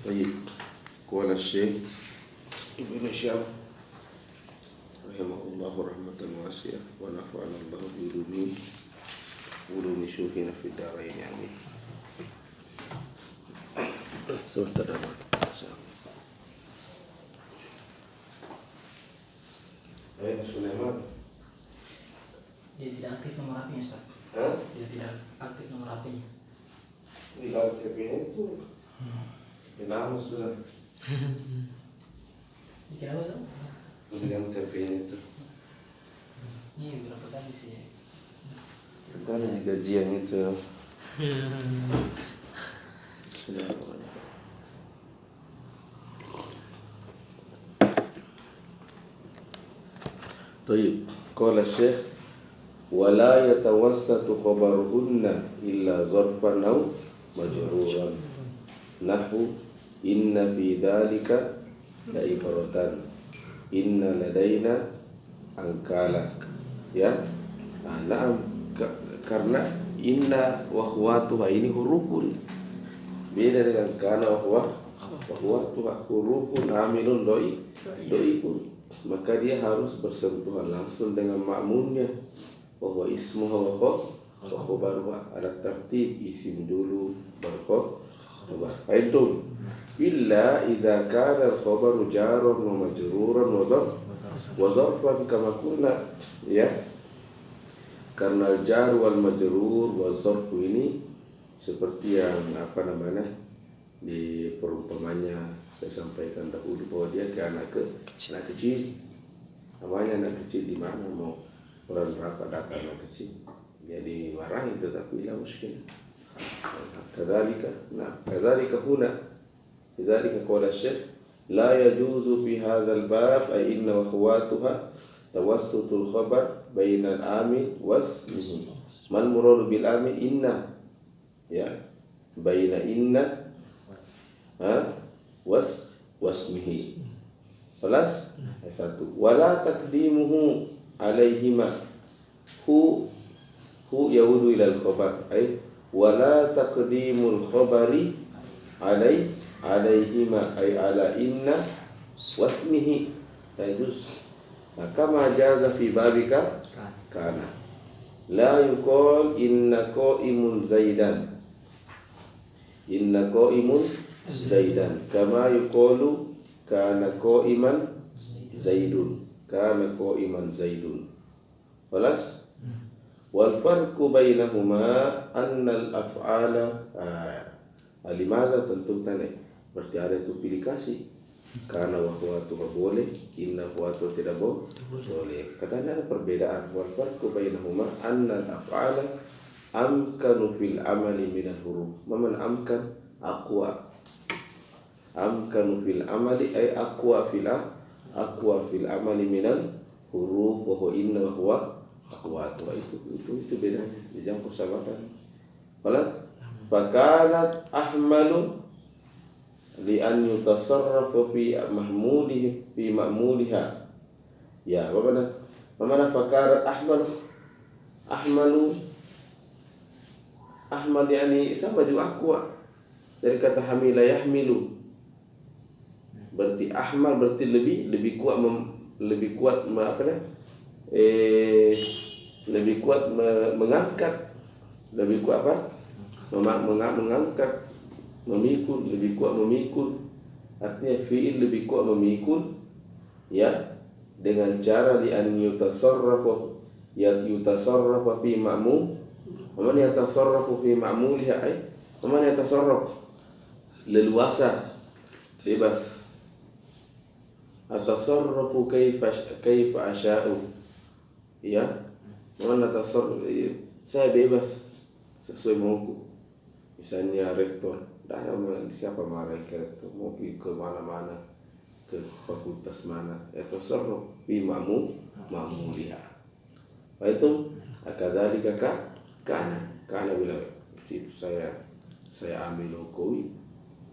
طيب قال الشيخ ابن شهاب رحمه الله رحمة واسعة ونفعنا الله بعلوم شيوخنا في الدارين آمين. Sebentar dulu. Sulaiman. Dia tidak aktif nomor HP-nya, Ustaz. Dia tidak aktif nomor HP-nya. Di dalam HP-nya itu nama sudah. Dikira apa tuh? Di dalam HP-nya itu. Iya, berapa kali sih? Sekarang gajian itu. Bismillahirrahmanirrahim. طيب قال الشيخ ولا يتوسط خبرهن إلا ظرفا أو مجرورا نحو إن في ذلك لعبرة إن لدينا أنكالا ya. Nah, karena inna wa akhwatuha ini hurufun beda dengan kana wa akhwatuha hurufun amilun doikun, maka dia harus bersentuhan langsung dengan makmunnya bahwa ismuha wa khobaruha ada tertib isim dulu baru khobar. Itu illa idza kana al-khabaru jaran wa majruran wa zarfan kama kunna ya. Karena jar wal majrur wa zarf ini seperti yang di perumpamannya saya sampaikan dahulu bahwa dia ke anak kecil. Namanya anak kecil di mana mau orang berapa datang anak kecil. Jadi marahin tetapi la muskil. Kadzalika huna. Kadzalika qala Syekh la yajuzu fi hadzal bab ay inna wa akhwatuha tawassutul khabar bainal amil wasmihi. Man muradu bil amil inna ya baina inna wasmihi. Kelas satu wala taqdimuhu alaihima hu yaudu ila al khabar ay wala taqdimul khabari alaihima ay ala inna wasmihi tajuz. Kama jaza fi babika kana la yuqal inna qaimun zaidan kama yuqalu kana qaiman zaidun Walas wal farqu bainahuma anna al af'ala limaza tentukan berarti ada itu pilih kasih. Karena waktu boleh, inna waktu tidak boleh. Katanya ada perbedaan. Wal farqu bainahuma anna al-af'ala amkanu fil amali min al-huruf. Maman amkan aqwa. Amkanu fil amali ay aqwa fil amali min al-huruf wa huwa inna wa huwa aqwatu. Itu bedanya. Jangan persahabatan. Falat fakanat ahmalu li an yutasarrafu fi ma'muliha ya bagaimana fakarat ahmalu yani sama juga aqwa dari kata hamila yahmilu berarti ahmal berarti lebih kuat lebih kuat mengangkat lebih kuat mengangkat memikul lebih kuat memikul artinya fi'il lebih kuat memikul ya dengan cara di an yutasarrafu fi ma'mul man yatasarrafu fi ma'muliha ay man yatasarrafu leluasa bebas atasarrafu kaifa asya'u ya man yatasarrafu saya bebas sesuai mauku. Misalnya rektor siapa marah rektor mau pergi ke mana-mana ke fakultas mana itu seru bi ma'muliha. Itu akadzalika kana bila itu saya ambil lokowi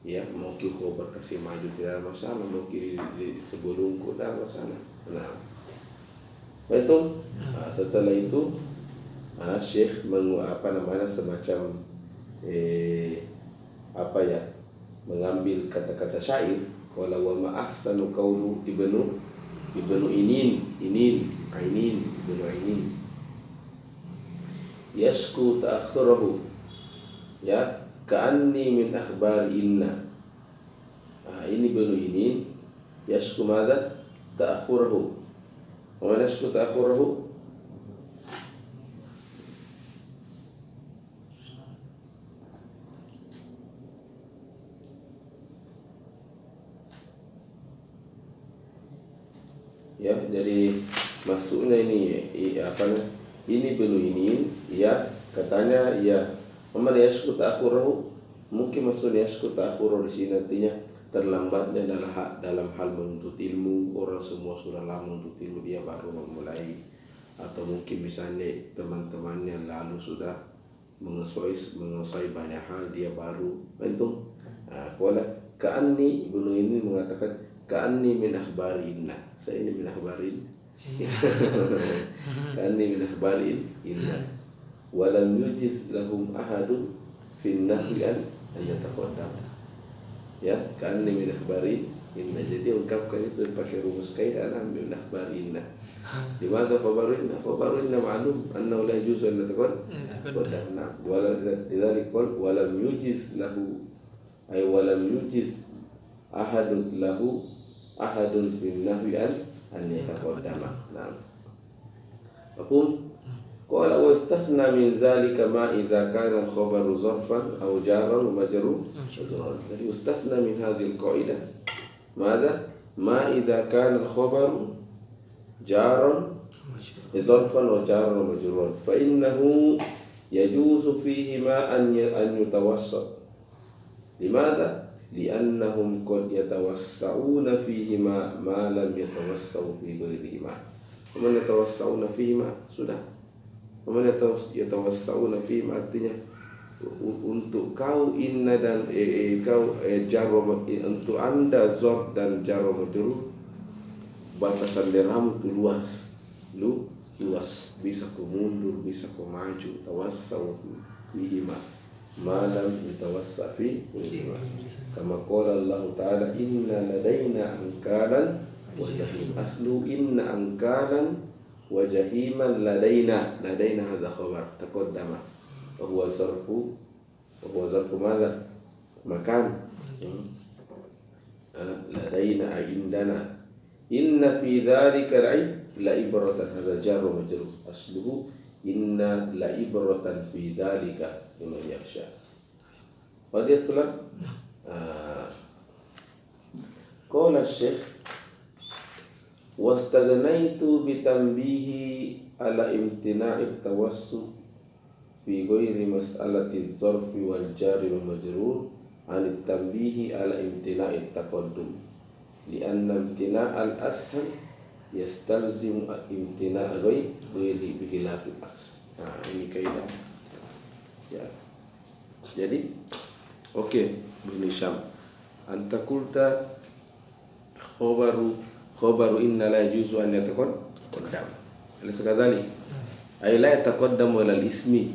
ya mau ki khobar kasih maju tidak ada masalah mau ki sebelumku tidak ada masalah. Nah itu setelah itu Syekh semacam mengambil kata-kata syair, qala wa ma ahsanu qawlu ibnu Ainin yashku ta'akhurahu, ya, ka'anni min akhbari inna. Ini Ibnu Inin yashku madza ta'akhurahu. Wa yashku ta'akhurahu, ya, jadi maksudnya ini ini Ibnu Inin, ya, katanya ya Muhammad yashku ta'akhurahu, mungkin maksudnya yashku ta'akhurahu di sini artinya terlambatnya dalam hal menuntut ilmu. Orang semua sudah lama menuntut ilmu, dia baru memulai. Atau mungkin misalnya teman-temannya lalu sudah menguasai banyak hal, dia baru itu. Qala ka'anni, Ibnu ini mengatakan ka'anni min akhbarin, saya ini min akhbarin ka'anni min akhbarin inna walam yujiz lahum ahadun fin nahyi an yataqaddam, ya, ka'anni min akhbarin inna. Jadi ungkapkan itu pakai rumus kaidah min akhbarin. Di mana khabarin ma'lum annahu la yajuzu an yataqaddam. Wala lidzalik qala walam yujiz lahu ay walam yujiz ahadun bin nahwi an yataqaddama. Nah, mafhum? Qala wa istasna min zalika ma idza kana al-khabaru zarfan aw jaran wa majruran. Jadi istasna min hadhihi al-qaidah madza ma idza kana al-khabaru jaran zarfan wa jaran wa majruran fa innahu yajuzu fihi ma an yutawassat. Limadha? Li'annahum qad yatawassa'una fihima ma lam yatawassa'u fi ghairihima. Man yatawassa'una fihima sudah. Man yatawassa'una fihima artinya untuk kau inna dan kau jar untuk anda zor dan jar majrur, batasan diramu itu luas, bisa kau mundur, bisa kau maju. Tawassa'u fihima ma lam yatawassa fi ghairihima. Kama qala Allah Ta'ala inna ladaina ankalan wa jahim. Aslu inna ankalan wa jahiman ladaina hadha khabar taqaddama wa huwa zarfu madha makan. Ladaina indana. Inna fi dhalika la ibratan, hadha jar wa majrur. Asluhu inna la ibratan fi dhalika liman yakhsha. Wadiyatullah. Qala Syekh wastaghnaitu bitanbihi ala imtina'i tawassu fi ghairi mas'alati dzarfi wal jari wal majrur an tanbihi ala imtina'i taqaddum li'anna imtina'al ashal yastalzimu imtina'a ghairi bi khilafil aks. Ini kaidah, ya. Jadi Ibnu Syam anta qulta khabaru inna la yajuzu an yataqaddam. Alaysa kadhalik? Ay la yataqaddamu ila al-ismi.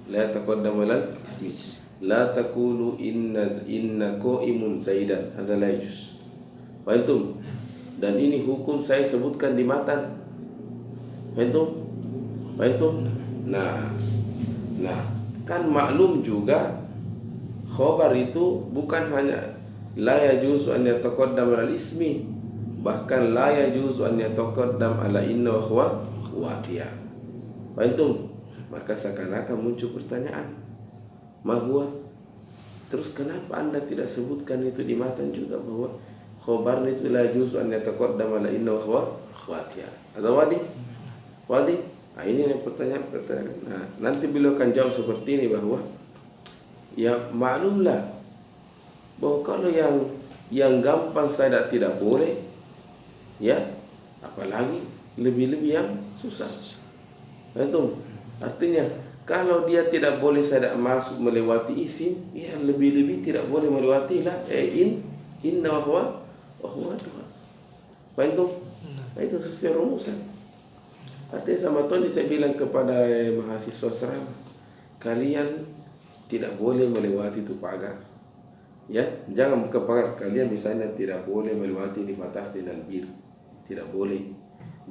La yataqaddamu ila al-ismi. La taqulu inna qa'imun zaidan. Hadza la yajuz. Fahimtum? Dan ini hukum saya sebutkan di matan. Fahimtum? Nah, kan maklum juga khabar itu bukan hanya la yajuzu an yataqaddam ala ismi, bahkan la yajuzu an yataqaddam ala inna wa khawatiya. Fahimtum? Maka seakan-akan muncul pertanyaan, mahwa, terus kenapa Anda tidak sebutkan itu di matan juga bahwa khabar itu la yajuzu an yataqaddam ala inna wa khawatiya. Ada wadi? Ini yang pertanyaan. Nah, nanti beliau akan jawab seperti ini bahwa ya maklumlah bahwa kalau yang gampang saya tidak boleh, ya, apalagi lebih-lebih yang susah. Itu artinya kalau dia tidak boleh saya masuk melewati isim, ya lebih-lebih tidak boleh melewati lah inna wa akhwatuha. Fahimtum? Itu sesuai rumusan. Artinya sama tadi saya bilang kepada mahasiswa serama, kalian tidak boleh melewati itu pagar. Ya, jangan buka pagar. Kalian misalnya tidak boleh melewati di batas dengan bir, tidak boleh.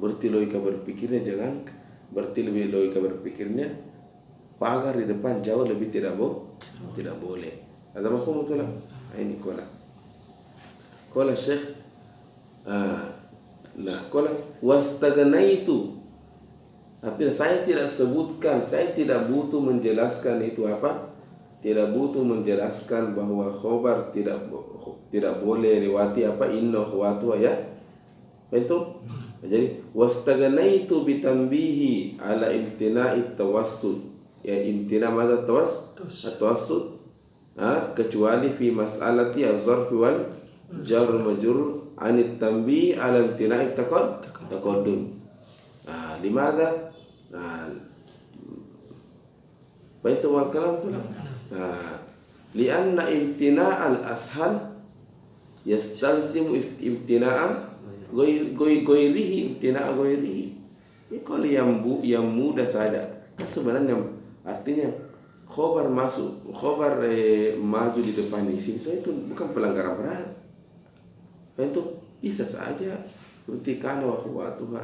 Berarti logika berpikirnya jangan. Berarti lebih logika berpikirnya pagar di depan jauh lebih tidak boleh. Ada mafhum betul? Ini kola Syekh. Nah, kola wastagnaitu. Artinya saya tidak sebutkan, saya tidak butuh menjelaskan itu apa? Tidak butuh menjelaskan bahwa khobar tidak boleh lewati apa? Inna khawatu ya. Itu. Jadi wastagnaitu bitanbihi ala imtina'i tawassut. Ya imtina madza tawassut? Kecuali fi mas'alati az-zarf wal jar majrur anit tanbih ala imtina'i taqaddum. Limadha? Baitu wal kalam tu. Lianna imtina'al ashal yastalzimu imtina'a goirihi, imtina'a goirihi. Ini kalau yang mudah saja. Kan sebenarnya artinya khobar masuk, khobar maju di depan isim, so itu bukan pelanggaran berat. Itu bisa saja seperti kana wa khuwatuha.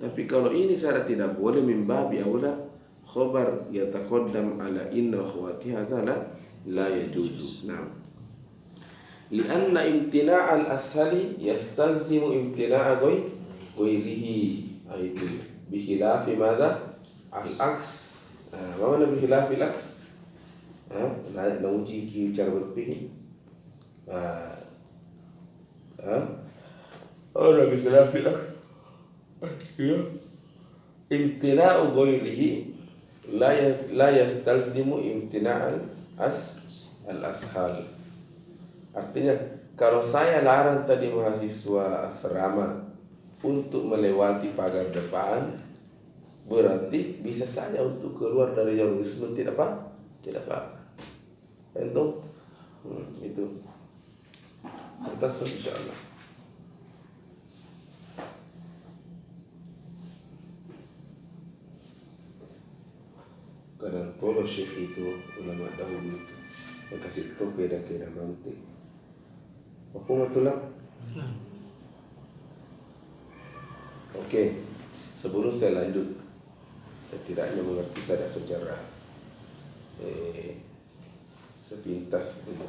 Tapi kalau ini syarat tidak boleh mimbabi aula khobar yataqaddam ala inna khawatiha la yajuzu. Nah, lianna imtina'al ashali yastalzimu imtina'a ghairihi, itu bikhilafi madza al-aks. Mana bikhilafi al-aks? Nak uji cara berpikir. Bikhilafi al-aks. Imtina'u ghairihi la yastalzimu imtina'al al-ashal. Artinya kalau saya larang tadi mahasiswa asrama untuk melewati pagar depan, berarti bisa saja untuk keluar dari jalur islam tidak apa-apa. Itu sebentar insyaallah. Kadang kalau syekh itu ulama dahulu itu yang kasih tahu beda-beda mantik. Apa matulah? Oke, sebelum saya lanjut, saya tidaknya mengerti saja secara sepintas dulu.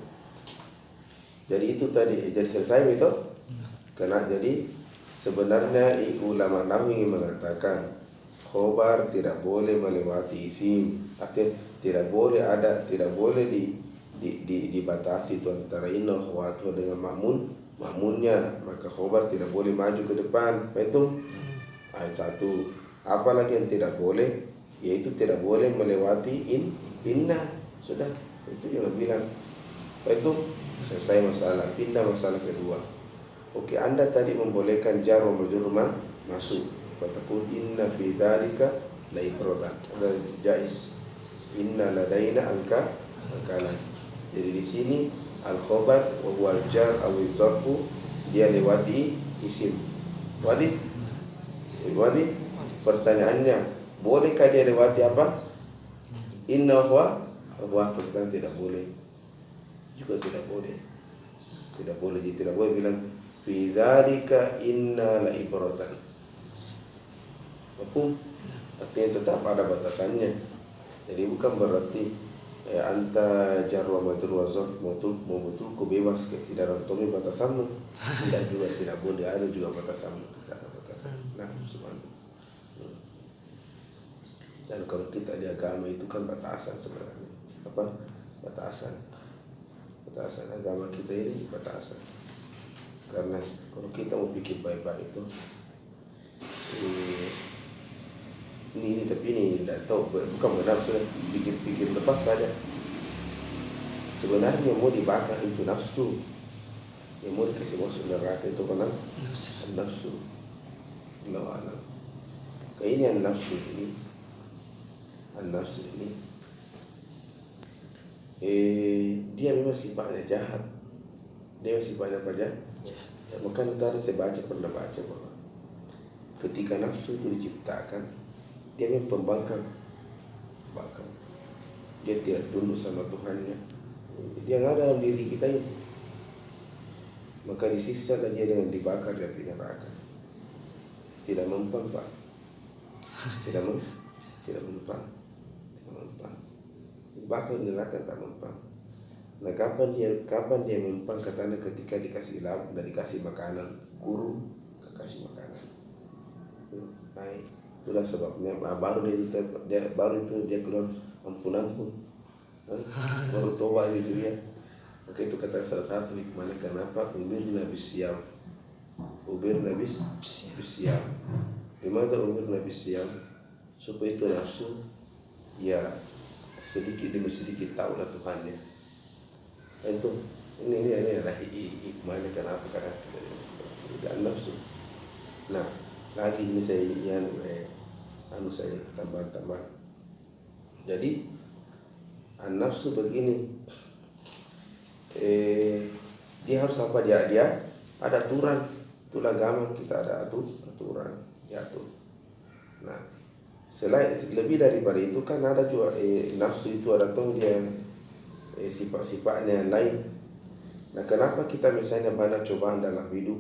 Jadi itu tadi, jadi selesai itu? Karena jadi sebenarnya ulama nahwu ingin mengatakan khobar tidak boleh melewati isim, artinya tidak boleh dibatasi itu antara inna khawatu dengan makmunnya, maka khobar tidak boleh maju ke depan. Itu ayat 1. Apalagi yang tidak boleh, yaitu tidak boleh melewati inna. Sudah, itu yang bilang. Itu selesai masalah. Pindah masalah kedua. Oke, Anda tadi membolehkan jar wa majrur masuk. Fatakun inna fi dzalika la ibratan. Ada jaiz. Inna ladaina angkalan. Jadi di sini al-khabar wa huwa al-jar aw al-zarfu dia lewati isim. Wadi? Pertanyaannya, bolehkah dia lewati apa? Inna huwa ternyata tidak boleh. Juga tidak boleh. Tidak boleh bilang fi dzalika inna la ibratan. Artinya tetap ada batasannya. Jadi bukan berarti anta jar wa majrur wa zarf mau betul ku bebas tidak rantumi batasanmu. Tidak boleh, ada juga batasanmu. Tidak ada batasan. Nah, subhanallah. Dan kalau kita di agama itu kan batasan sebenarnya. Apa? Batasan agama kita ini batasan. Karena kalau kita mau pikir baik-baik itu ini tapi ini tidak tahu, bukan benar, sudah pikir lepas saja. Sebenarnya mau dibakar itu nafsu, yang mau dikasih masuk neraka itu kan nafsu. Allah alam. Ini nafsu ini dia memang sifatnya jahat. Dia sifatnya apa jahat? Ya, maka tadi saya pernah baca bahwa ketika nafsu itu diciptakan, dia memang pembangkang. Dia tidak tunduk sama Tuhannya. Dia nggak ada dalam diri kita ini. Maka disiksalah dia dengan dibakar di api neraka. Tidak mempan, Pak. Tidak mempan. Tidak mempan. Dibakar di neraka tak mempan. Nah, kapan dia mempan? Katanya ketika dikasih lap dan dikasih makanan, guru kasih makanan. Nah, itulah sebabnya. Baru dia keluar ampun. Baru tobat itu dia. Maka itu kata salah satu hikmahnya kenapa umirna bisyam. Umirna bisyam. Gimana umirna bisyam? Supaya itu nafsu ya sedikit demi sedikit tahulah Tuhannya. Itu ini adalah hikmahnya kenapa karena tidak nafsu. Nah, lagi ini saya saya tambah. Jadi nafsu begini, dia harus apa? Dia ada aturan. Itulah agama kita ada aturan, diatur. Nah, selain lebih daripada itu kan ada juga nafsu itu ada tuh dia sifat-sifatnya yang lain. Nah, kenapa kita misalnya banyak cobaan dalam hidup?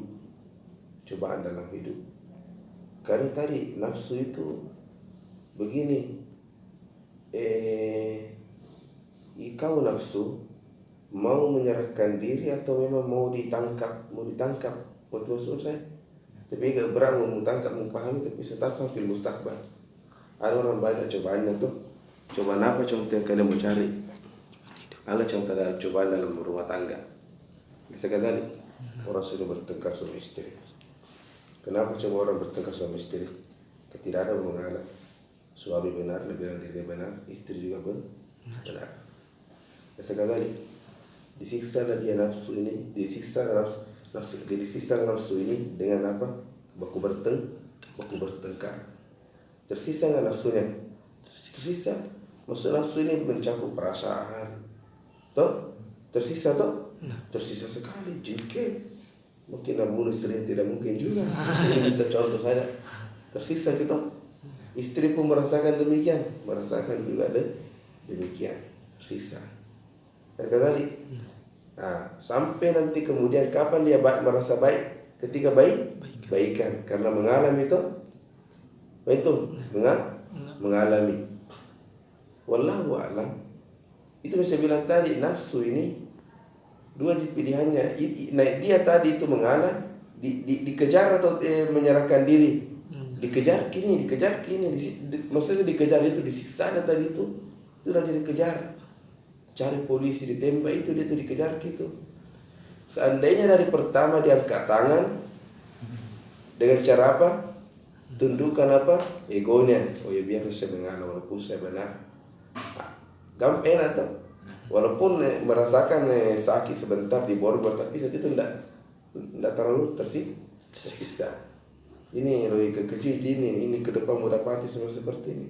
Karena tadi nafsu itu begini, kau nafsu mau menyerahkan diri atau memang mau ditangkap? Betul saya. Tapi gak berang mau tangkap, mau pahami, tapi saya tak fil mustaqbal. Ada orang banyak cobaannya tuh. Cobaan apa contoh yang kalian mau cari? Ada contoh dalam cobaan dalam rumah tangga. Sekali orang sudah bertengkar suami istri. Kenapa coba orang bertengkar suami istri? Tidak ada mengalah. Suami benar, dia bilang diri benar, istri juga benar. Sekali disiksa dia nafsu ini, disiksa nafsu ini dengan apa? Baku bertengkar. Tersisa nggak nafsunya? Tersisa. Maksud nafsu ini mencakup perasaan. Toh? Tersisa toh? Tersisa sekali. Jengkel. Mungkin namun istri tidak mungkin juga. Ini bisa contoh saya. Tersisa gitu. Istri pun merasakan demikian. Merasakan juga demikian. Tersisa. Dan tadi. Nah, sampai nanti kemudian kapan dia merasa baik? Ketika baikan. Karena mengalami itu. Mengalami. Wallahu a'lam. Itu bisa bilang tadi nafsu ini dua pilihannya. Dia tadi itu mengalah, dikejar atau menyerahkan diri. Dikejar kini. Maksudnya dikejar itu disiksa tadi itu. Itulah dia dikejar. Cari polisi ditembak itu dia tuh dikejar gitu. Seandainya dari pertama dia angkat tangan dengan cara apa? Tundukkan apa? Egonya. Oh ya biar saya mengalah walaupun saya benar. Gampang atau walaupun merasakan sakit sebentar di borgol, tapi saat itu tidak terlalu tersiksa. Ini logika kecil ini ke depan mau dapati semua seperti ini.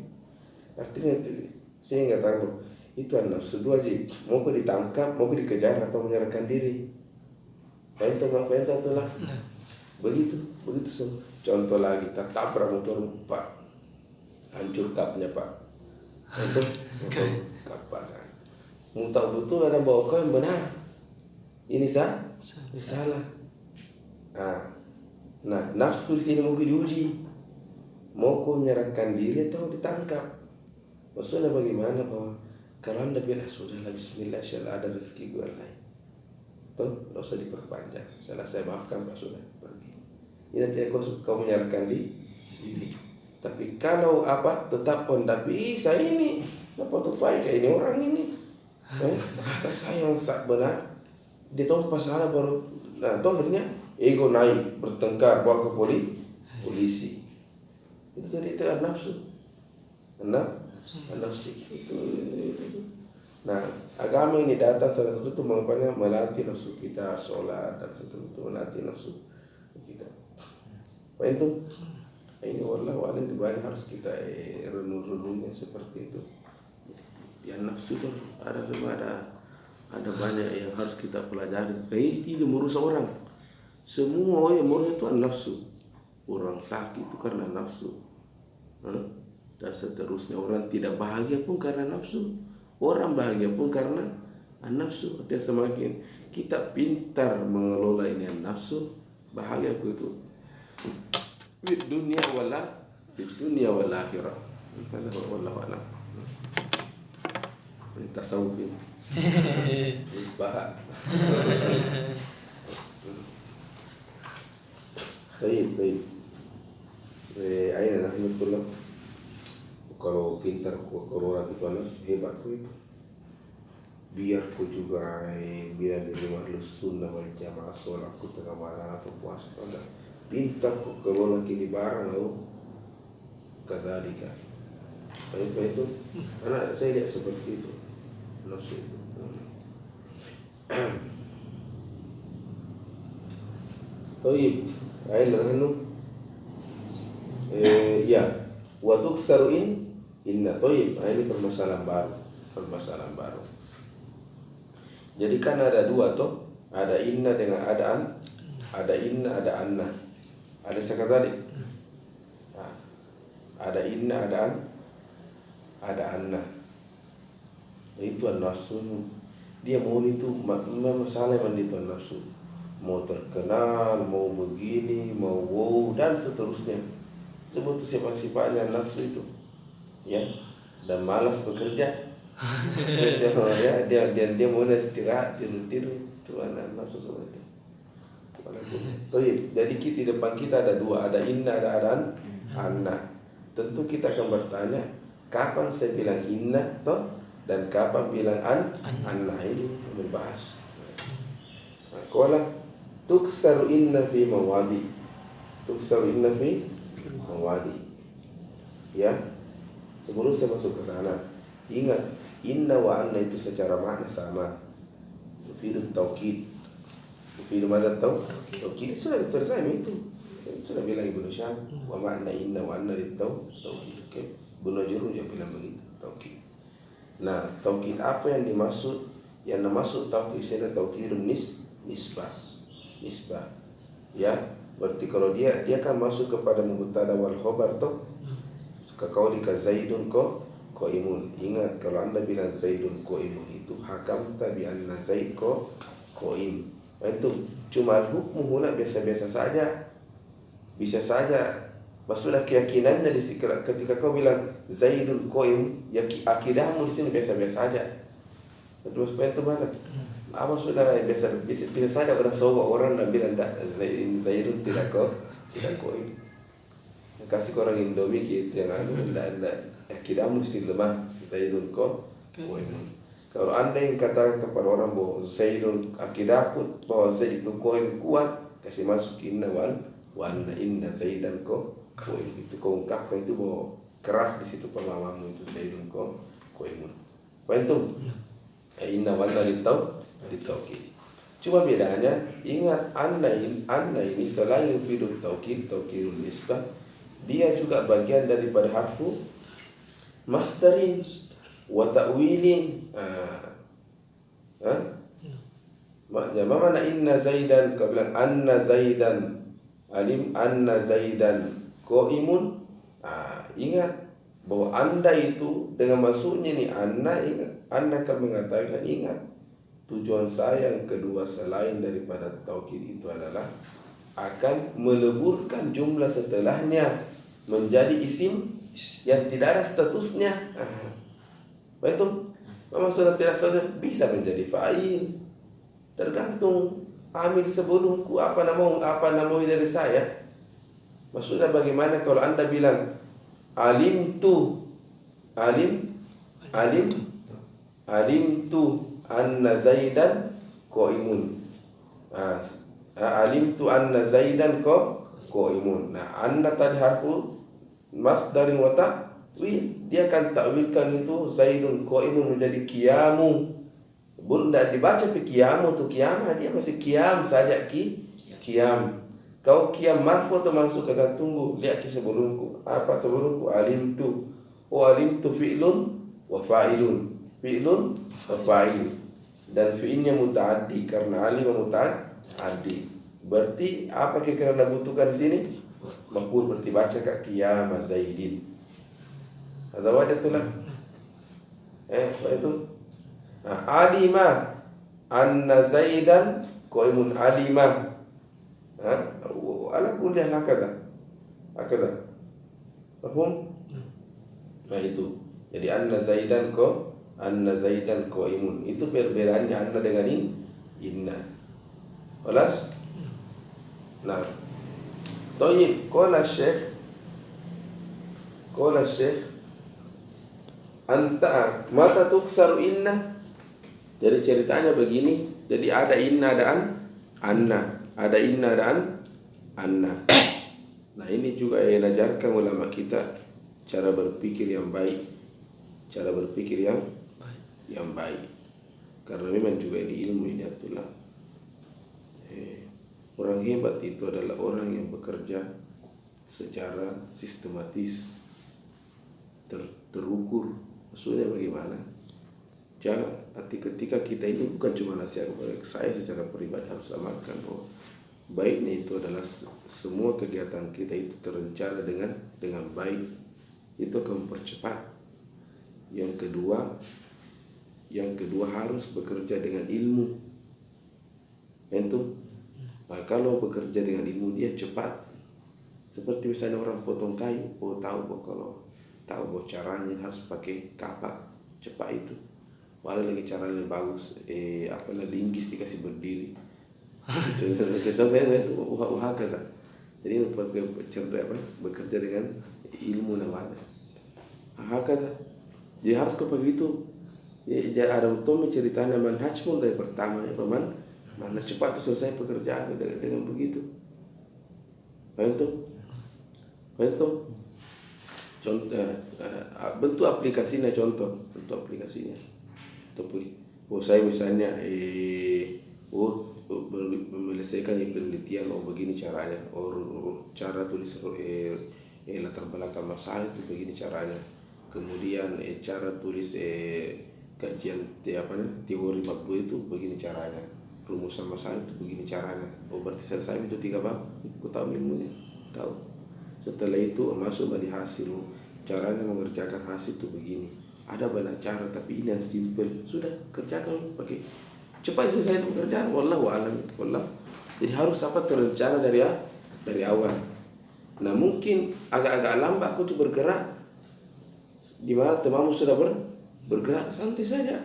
Artinya saya nggak tahu itu nafsu dua aja. Mau kau ditangkap, mau kau dikejar atau menyerahkan diri. Pentas itulah. Begitu semua. Contoh lagi, tabrak motor Pak, hancur kapnya Pak. Itu kap kan. Mau tahu betul ada bawa kau yang benar. Ini salah. Nah, nafsu di sini mungkin diuji. Mau kau menyerahkan diri atau ditangkap? Maksudnya bagaimana bahwa kalau anda bilang sudahlah bismillah, insyaallah ada rezeki gue lain. Tuh, tidak usah diperpanjang. Saya maafkan Pak sudah pergi. Ini nanti kau menyerahkan diri. Tapi kalau tetap pun tak bisa ini. Apa tupai kayak ini orang ini? Saya yang benar. Dia tahu pasalah baru. Nah, toh akhirnya ego naik, bertengkar, bawa ke polisi. Itu tadi itu nafsu. Nafsu itu. Nah, agama ini datang salah satu itu melatih nafsu kita sholat dan itu melatih nafsu kita. Apa itu? Ini wallahu a'lam banyak harus kita renung-renungnya seperti itu. Ya nafsu itu ada banyak yang harus kita pelajari. Ini tidak merusak orang. Semua yang merusak itu nafsu. Orang sakit itu karena nafsu. Dan seterusnya orang tidak bahagia pun karena nafsu. Orang bahagia pun karena An-nafsu, artinya semakin kita pintar mengelola ini an-nafsu, bahagia itu di dunia wal akhirah. Hada wallahu a'lam. Ini tasawuf ini. Isbah. Baik. Aina nahnu tulab. Kalau pintar kalau orang itu anak hebat itu. Biar ku juga biar di rumah Ahlussunnah wal Jamaah sholat ku tengah malam atau puasa anda pintar ku kelola kini barang lo kadzalika. Itu karena saya lihat seperti itu nafsu itu. Baik, aina nahnu ya wa tuksaru inna toib. Ini permasalahan baru. Jadi kan ada dua toh, ada inna dengan ada inna, ada anna. Ada sekali tadi. Nah, ada inna, ada anna. Itu an-nafsu. Dia mau itu masalah yang itu an-nafsu. Mau terkenal, mau begini, mau wow dan seterusnya. Semua itu sifat-sifatnya nafsu itu. Ya, dan malas bekerja. Ya, dia mau istirahat, tidur itu anak nafsu seperti itu. Jadi di depan kita ada dua, ada inna, ada anna. Tentu kita akan bertanya, kapan saya bilang inna toh dan kapan bilang anna, ini membahas. Qala tuksaru inna fi mawadi. Ya, sebelum saya masuk ke sana, ingat inna wa anna itu secara makna sama. Tufidu taukid. Tufidu mana taukid sudah selesai itu. Sudah bilang Ibnu Syam wa makna inna wa anna taukid. Okay. Ibnu Jurun juga bilang begitu, taukid. Nah, taukid apa yang dimaksud? Yang dimaksud taukid sini taukidun nisbah. Ya, berarti kalau dia kan masuk kepada mubtada wal khabar toh. Kaqaulika Zaidun qaimun. Ingat kalau Anda bilang Zaidun qaimun itu hakam bi anna Zaid qaim. Itu cuma hukum huna biasa-biasa saja. Bisa saja maksudnya keyakinannya ketika kau bilang Zaidun qaim, ya akidahmu di sini biasa-biasa saja. Terus itu mana? Apa sudah biasa saja orang sogok orang dan bilang Zaidun tidak qaim. Kasih orang Indomie gitu yang enggak akidahmu mesti lemah. Zaidun qaimun. Kalau Anda yang katakan kepada orang bahwa Zaidun akidahku bahwa Zaid itu qaim kuat, kasih masuk inna wa anna inna Zaidan qaim. Itu kau ungkapkan itu bahwa keras di situ pemahamanmu itu Zaidun qaimun. Paham? Inna wa anna litaukid. Cuma bedanya ingat anna ini selain fi'il taukidun nisbah, dia juga bagian daripada harfu masdarin wa ta'wilin. Maknanya mana inna Zaidan, kau bilang anna Zaidan alim anna Zaidan qaimun. Ingat bahwa anda itu dengan maksudnya ni anda ingat, anda akan mengatakan ingat tujuan saya yang kedua selain daripada taukid itu adalah akan meleburkan jumlah setelahnya menjadi isim yang tidak ada statusnya. Betul? Maksudnya tidak statusnya bisa menjadi fa'il. Tergantung amil sebelumku apa nama dari saya. Maksudnya bagaimana kalau Anda bilang alimtu anna Zaidan qaimun. Alimtu anna Zaidan qaimun. Nah, anna tadi harfu masdarin wa ta'wil. Dia akan takwilkan itu Zaidun qaimun menjadi qiyamu. Bunda dibaca qiyamu tu qiyamah, dia masih qiyam saja qiyam. Kau qiyam marfu atau mansub, kata tunggu, lihat ke sebelumku. Apa sebelumku? Alimtu. Alimtu fi'lun wa fa'ilun. Fi'lun wa fa'il. Dan fi'ilnya muta'addi karena alim muta'addi. Berarti apa kira-kira butuhkan di sini? Maqul, berarti baca ka qiyam Zaidin. Ada wajah tu lah. Apa itu? Alima anna Zaidan qaimun, alima. Ala kuliah hakaza. Paham? Nah itu. Jadi anna Zaidan qaimun. Itu perbedaannya anna dengan inna. Jelas? Nah. Thayyib, qala Syekh anta mata tuksaru inna. Jadi ceritanya begini. Jadi ada inna, ada anna. Ada inna, ada anna. Nah ini juga yang diajarkan ulama kita, cara berpikir yang baik. Cara berpikir yang baik. Karena memang juga ini ilmu ini itulah. Orang hebat itu adalah orang yang bekerja secara sistematis, terukur. Maksudnya bagaimana? Jangan ketika kita ini bukan cuma nasihat kepada saya secara pribadi, harus amalkan bahwa baiknya itu adalah semua kegiatan kita itu terencana dengan baik. Itu akan mempercepat. Yang kedua harus bekerja dengan ilmu. Itu. Nah, kalau bekerja dengan ilmu dia cepat. Seperti misalnya orang potong kayu, tahu bahwa caranya harus pakai kapak, cepat itu. Ada lagi caranya yang bagus, linggis dikasih berdiri. Sampai itu kata. Jadi bekerja dengan ilmu namanya. Kata. Jadi harus begitu. Ya ada utama ceritanya manhaj pun dari pertama ya paman. Mana cepat itu selesai pekerjaan dengan begitu. Contoh bentuk aplikasinya, tapi saya misalnya menyelesaikan penelitian, begini caranya, cara tulis latar belakang masalah itu begini caranya, kemudian cara tulis kajian teori makro itu begini caranya, rumusan masalah itu begini caranya. Berarti selesai itu 3 bab, aku tahu ilmunya, tahu. Setelah itu masuk di hasil, caranya mengerjakan hasil itu begini. Ada banyak cara, tapi ini yang simple. Sudah kerjakan pakai cepat selesai itu pekerjaan. Wallahu a'lam. Jadi harus terencana dari awal. Nah mungkin agak-agak lambat aku tuh bergerak. Di mana temanmu sudah bergerak, santai saja.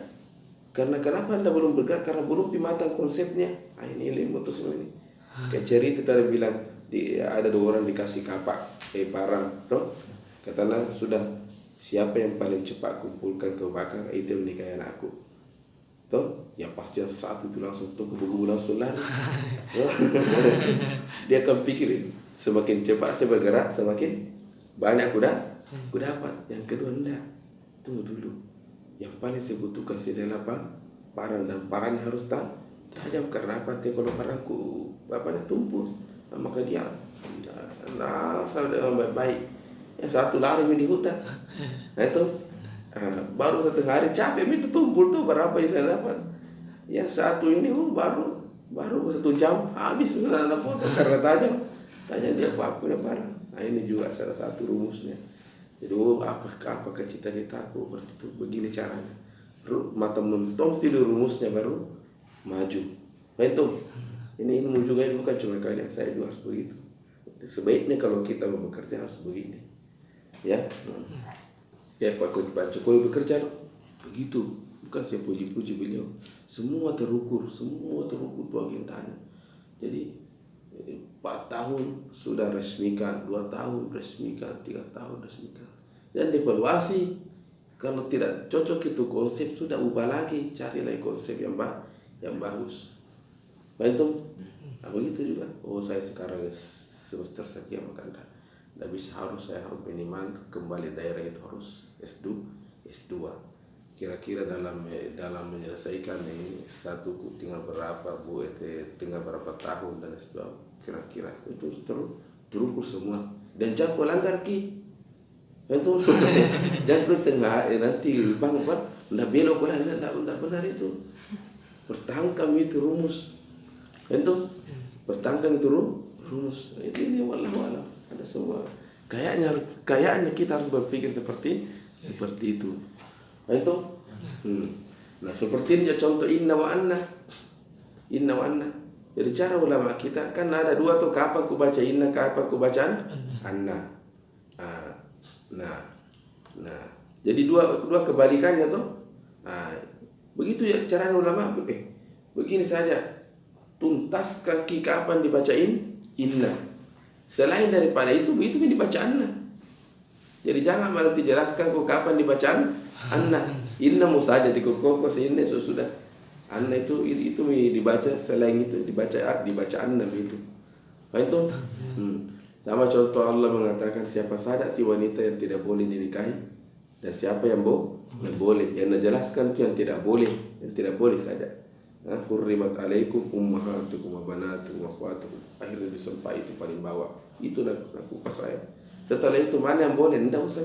Karena kenapa Anda belum bergerak? Karena belum dimatang konsepnya. Ini ilmu tuh sebenarnya. Kayak cerita tadi bilang ada 2 orang dikasih kapak parang, toh katanya sudah siapa yang paling cepat kumpulkan ke bakar itu yang nikahi anakku. Toh ya pasti yang satu itu langsung tuh keburu langsung lari. Dia akan pikirin semakin cepat saya bergerak semakin banyak kuda dapat. Yang kedua enggak. Tunggu dulu. Yang paling saya butuhkan adalah parang, dan parangnya harus tajam. Karena kalau parangku tumpul, maka dia asal dengan baik-baik. Yang satu lari di hutan. Nah itu baru setengah hari capek itu tumpul tuh berapa yang saya dapat. Yang satu ini baru 1 jam habis anak foto karena tajam dia punya parang. Nah ini juga salah satu rumusnya. Jadi apakah cita-cita aku berarti itu begini caranya. Mata menonton tidur rumusnya baru maju. Nah itu ini ilmu juga, ini bukan cuma kalian, saya juga harus begitu. Sebaiknya kalau kita mau bekerja harus begini. Ya Pak Jokowi bekerja begitu. Bukan saya puji-puji beliau. Semua terukur tuh agendanya. Jadi 4 tahun sudah resmikan, 2 tahun resmikan, 3 tahun resmikan. Dan dievaluasi. Kalau tidak cocok itu konsep, sudah ubah lagi, cari lagi konsep yang bagus. Bantu. Nah, begitu juga. Saya sekarang semester sekian, maka tidak bisa, saya harus minimal kembali daerah itu harus S2. Kira-kira dalam menyelesaikan ini S1 tinggal berapa tinggal berapa tahun, dan S2 kira-kira itu terukur semua. Dan jangan kau langgar itu jangan kau tengah nanti bang tidak belok kau tidak benar itu. Pertahankan itu rumus. Itu pertahankan itu rumus. Ini wallahu a'lam. Ada semua. Kayaknya kita harus berpikir seperti itu. Itu. Nah, seperti ini contoh inna wa anna. Inna wa anna. Jadi cara ulama kita kan ada dua tuh, kapan ku baca inna, kapan ku baca anna. Nah, jadi dua kebalikannya tuh. Begitu ya cara ulama. Begini saja, tuntaskan kapan dibacain inna. Selain daripada itu, begitu dibaca anna. Jadi jangan malah dijelaskan kapan dibacaan anna. Inna mu saja dikokos ini sudah. Anna itu dibaca, selain itu dibaca anna begitu. Itu sama contoh Allah mengatakan siapa saja si wanita yang tidak boleh dinikahi dan siapa yang boleh. Yang menjelaskan itu yang tidak boleh saja. Hurrimat alaikum ummahatukum wa banatukum wa akhwatukum. Akhirnya disampai itu paling bawah. Itu nak kupas saya. Setelah itu mana yang boleh? Tidak usah.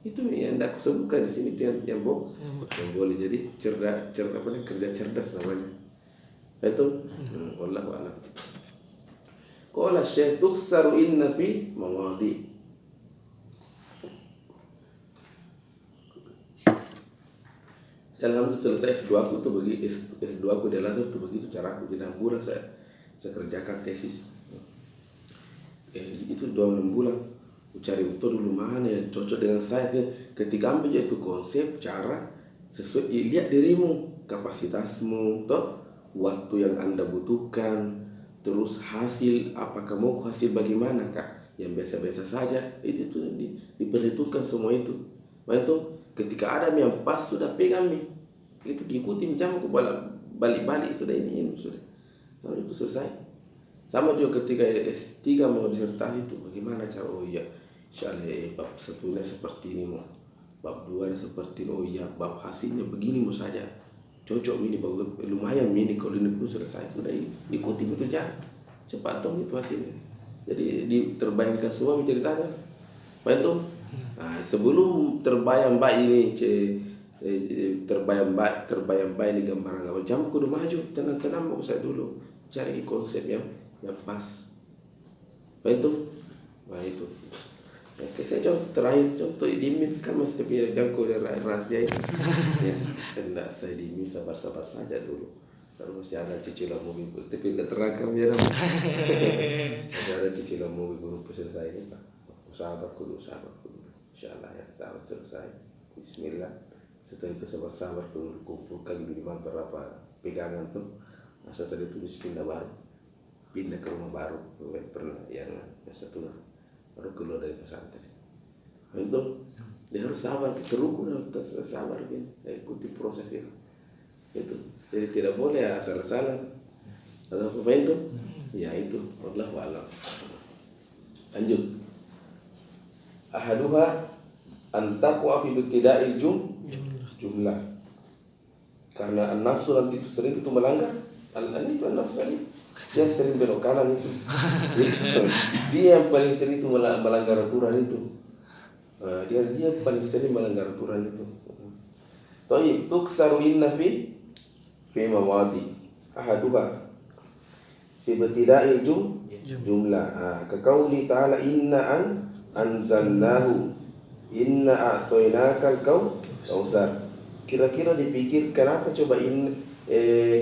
Itu yang tidak aku sebutkan di sini itu yang boleh. Jadi kerja cerdas namanya. Itu wallahu a'lam. Qala Syekh tuksaru inna fi mawadi. Alhamdulillah selesai S2 aku tuh S2 aku di Al-Azhar tuh begitu cara aku. Di 6 bulan saya kerjakan tesis. Itu 2 bulan. Aku cari betul dulu mana yang cocok dengan saya. Ketika ambil itu konsep, cara sesuai, lihat dirimu, kapasitasmu, toh, waktu yang Anda butuhkan, terus hasil, apakah mau hasil bagaimana kak? Yang biasa-biasa saja, itu tuh diperhitungkan semua itu. Itu ketika ada yang pas sudah pegang itu diikuti jam aku balik-balik sudah ini sudah. Nah, itu selesai. Sama juga ketika S3 mau disertasi itu bagaimana cara? Oh iya, insyaallah bab 1 seperti ini mau. Bab 2 seperti ini. Oh iya, bab hasilnya begini mau saja. Cocok ini bab lumayan ini kalau ini pun selesai sudah ikuti betul aja. Cepat dong itu hasilnya. Jadi terbayangkan semua menceritakan. Betul. Nah, sebelum terbayang baik ini terbayang baik ini gambaran awal jam kudu maju tenang mau saya dulu cari konsep yang pas. Betul. Nah itu. Oke, saya contoh dimin kan masih tapi jangkau rahasia itu. Ya, hendak saya dimin sabar saja dulu. Kalau masih ada cicilan mobil, tapi keterangan ya. Masih ada cicilan mobil belum selesai ini Pak. Sabar dulu. Insyaallah ya tahu selesai. Bismillah. Setelah itu sabar dulu kumpulkan minimal berapa pegangan tuh. Nah, setelah itu pindah ke rumah baru. Pernah yang satu baru keluar dari pesantren. Itu dia harus sabar, terukun harus sabar gitu. Ikuti proses itu. Jadi tidak boleh asal-asalan. Atau apa itu? Ya itu wallahu a'lam. Lanjut. Ahaduha antaqwa fi ibtida'il jumlah. Karena an-nafsu nanti itu sering itu melanggar. An-nafsu ini yang sering belok kanan itu. Dia yang paling sering itu melanggar aturan itu. Dia paling sering melanggar aturan itu. Taib tuksaru inna fi mawadi. Ahaduha fi ibtida'il jumlah. Kaqauli ta'ala inna anzalnahu inna a'tainakal kautsar. Kira-kira dipikir kenapa coba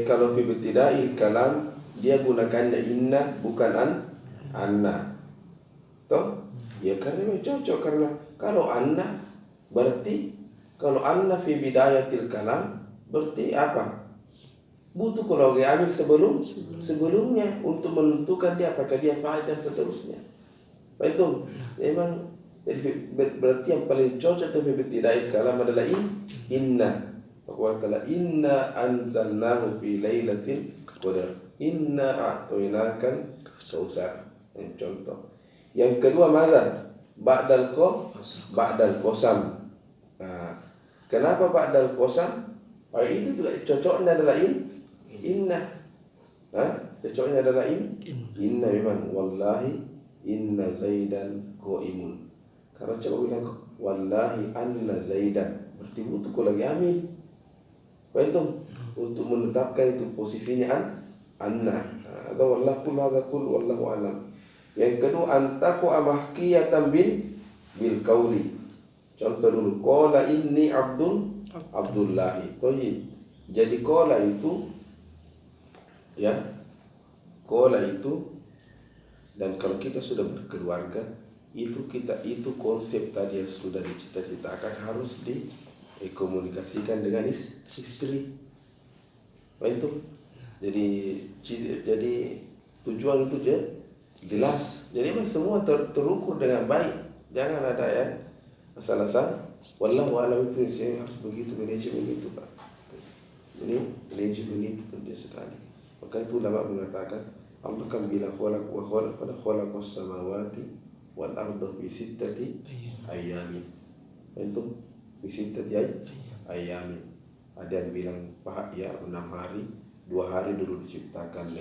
kalau fi ibtida'il kalam dia gunakannya inna bukan anna. Toh? Ya karena cocok, karena kalau anna berarti kalau anna fi bidayatil kalam berarti apa? Butuh kalau diambil sebelumnya untuk menentukan dia apakah dia fa'il dan seterusnya. Itu memang jadi berarti yang paling cocok itu fi bidayatil kalam adalah inna. Wa ta'ala inna anzalnahu fi lailatul qadar. Inna a'tainakal kautsar. Contoh. Yang kedua mana? Ba'dal qasam. Nah, kenapa ba'dal qasam? Itu juga cocoknya adalah inna. Cocoknya adalah inna memang wallahi inna zaidan qaimun. Kalau coba bilang wallahi anna zaidan berarti butuh kau lagi amin. Betul. Untuk menetapkan itu posisinya anna. Atau wallahu alam. Yang kedua antaku amahkiyatan bil qauli. Contoh dulu qala inni abdullahi. Thayyib. Jadi kola itu, ya, kola itu, dan kalau kita sudah berkeluarga, itu konsep tadi yang sudah dicita-citakan harus dikomunikasikan dengan istri. Itu. Jadi tujuan itu jelas. Jadi semua terukur dengan baik. Jangan ada yang asal-asal. Wallahu a'lam itu saya harus begitu manajemen itu, Pak. Ini manajemen itu penting sekali. Maka itu ulama mengatakan Allah kan bilang khalaqas samawati wal arda fi sittati ayyamin. Itu fi sittati ayyamin. Ada yang bilang ya 6 hari, 2 hari dulu diciptakan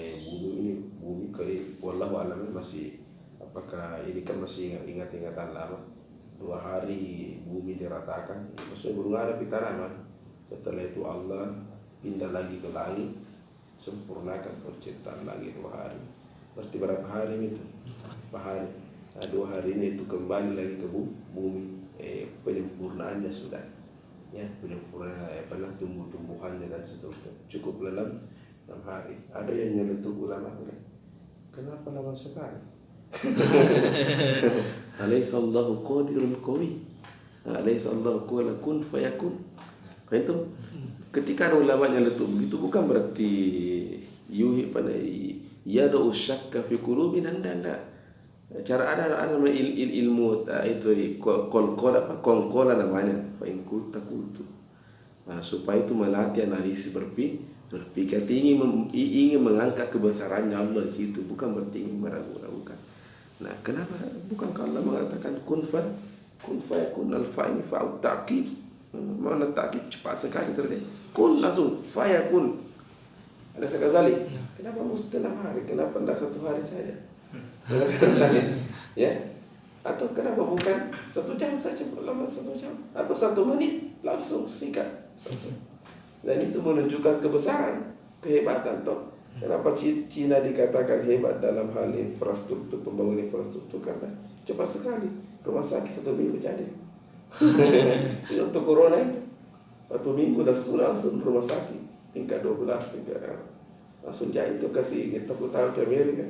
bumi kali. Wallahu a'lam masih apakah ini kan masih ingat-ingatan lama. 2 hari bumi diratakan, maksudnya belum ada tanaman. Setelah itu Allah pindah lagi ke langit, sempurnakan penciptaan lagi 2 hari. Berarti berapa hari itu? 4 hari. Nah, 2 hari ini itu kembali lagi ke bumi. Penyempurnaannya sudah, ya, penyempurnaan tumbuh-tumbuhannya dan seterusnya. Cukup dalam 6 hari. Ada yang nyeletuk ulama, kenapa lama sekali? Alaihissallahu qadirun qawi. Alaihissallahu qala kun fayakun. Itu ketika ada ulama yang letup begitu bukan berarti yuhi pada yad'u syakka fi qulubin anda. Cara ada ilmu itu qol namanya fa in qulta qultu. Nah, supaya itu melatih analisis berpikir ingin mengangkat kebesarannya Allah di situ, bukan berarti ingin meragukan. Nah, kenapa bukan Allah mengatakan kun fayakun al-fa ini fa'u ta'qib. Mana ta'qib cepat sekali terjadi. Kun langsung fayakun. Ada sekali. Kenapa mesti 6 hari? Kenapa tidak 1 hari saja? Ya? Atau kenapa bukan 1 jam saja, lama 1 jam atau 1 menit langsung singkat. Dan itu menunjukkan kebesaran, kehebatan toh. Kenapa Cina dikatakan hebat dalam hal infrastruktur, pembangunan infrastruktur? Karena cepat sekali rumah sakit 1 minggu jadi. Untuk corona itu 1 minggu langsung rumah sakit tingkat 12, langsung jadi. Itu kasih kita tahu ke Amerika.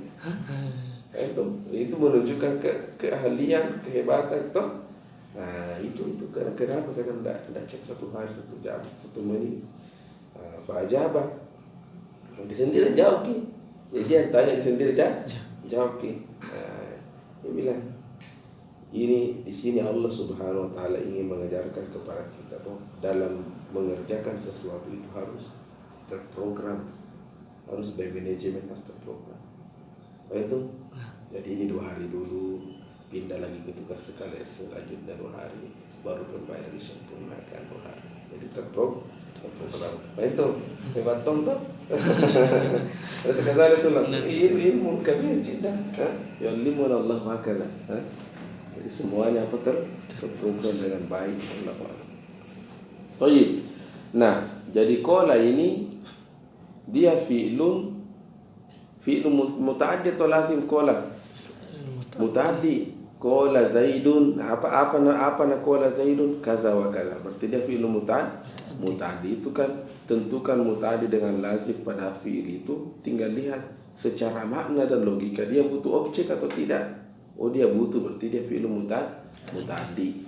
Itu menunjukkan keahlian, kehebatan toh. Nah, itu kenapa tidak cek 1 hari, 1 jam, 1 menit. Fa'ajabah. Dia sendiri jawab ki. Jadi dia tanya dia sendiri jawab ki. Dia bilang ini di sini Allah Subhanahu wa taala ingin mengajarkan kepada kita bahwa dalam mengerjakan sesuatu itu harus terprogram, harus by manajemen, harus terprogram. Itu jadi ini 2 hari dulu, pindah lagi ke tugas selanjutnya 2 hari, baru kembali disempurnakan 2 hari. Jadi terprogram. Itu hebat toh. Ada kata itu lah. Ilmu kabir cinta. Ya ilmu Allah makala. Jadi semuanya apa terprogram dengan baik. Allah. Baik. Nah, jadi qala ini dia fi'lun muta'addi atau lazim qala? Muta'addi. Qala Zaidun. Apa qala Zaidun kaza wa kaza. Berarti dia fi'lun muta'addi itu kan tentukan muta'addi dengan lazim pada fi'il itu tinggal lihat secara makna dan logika dia butuh objek atau tidak. Oh, dia butuh, berarti dia fi'ilun muta'addi.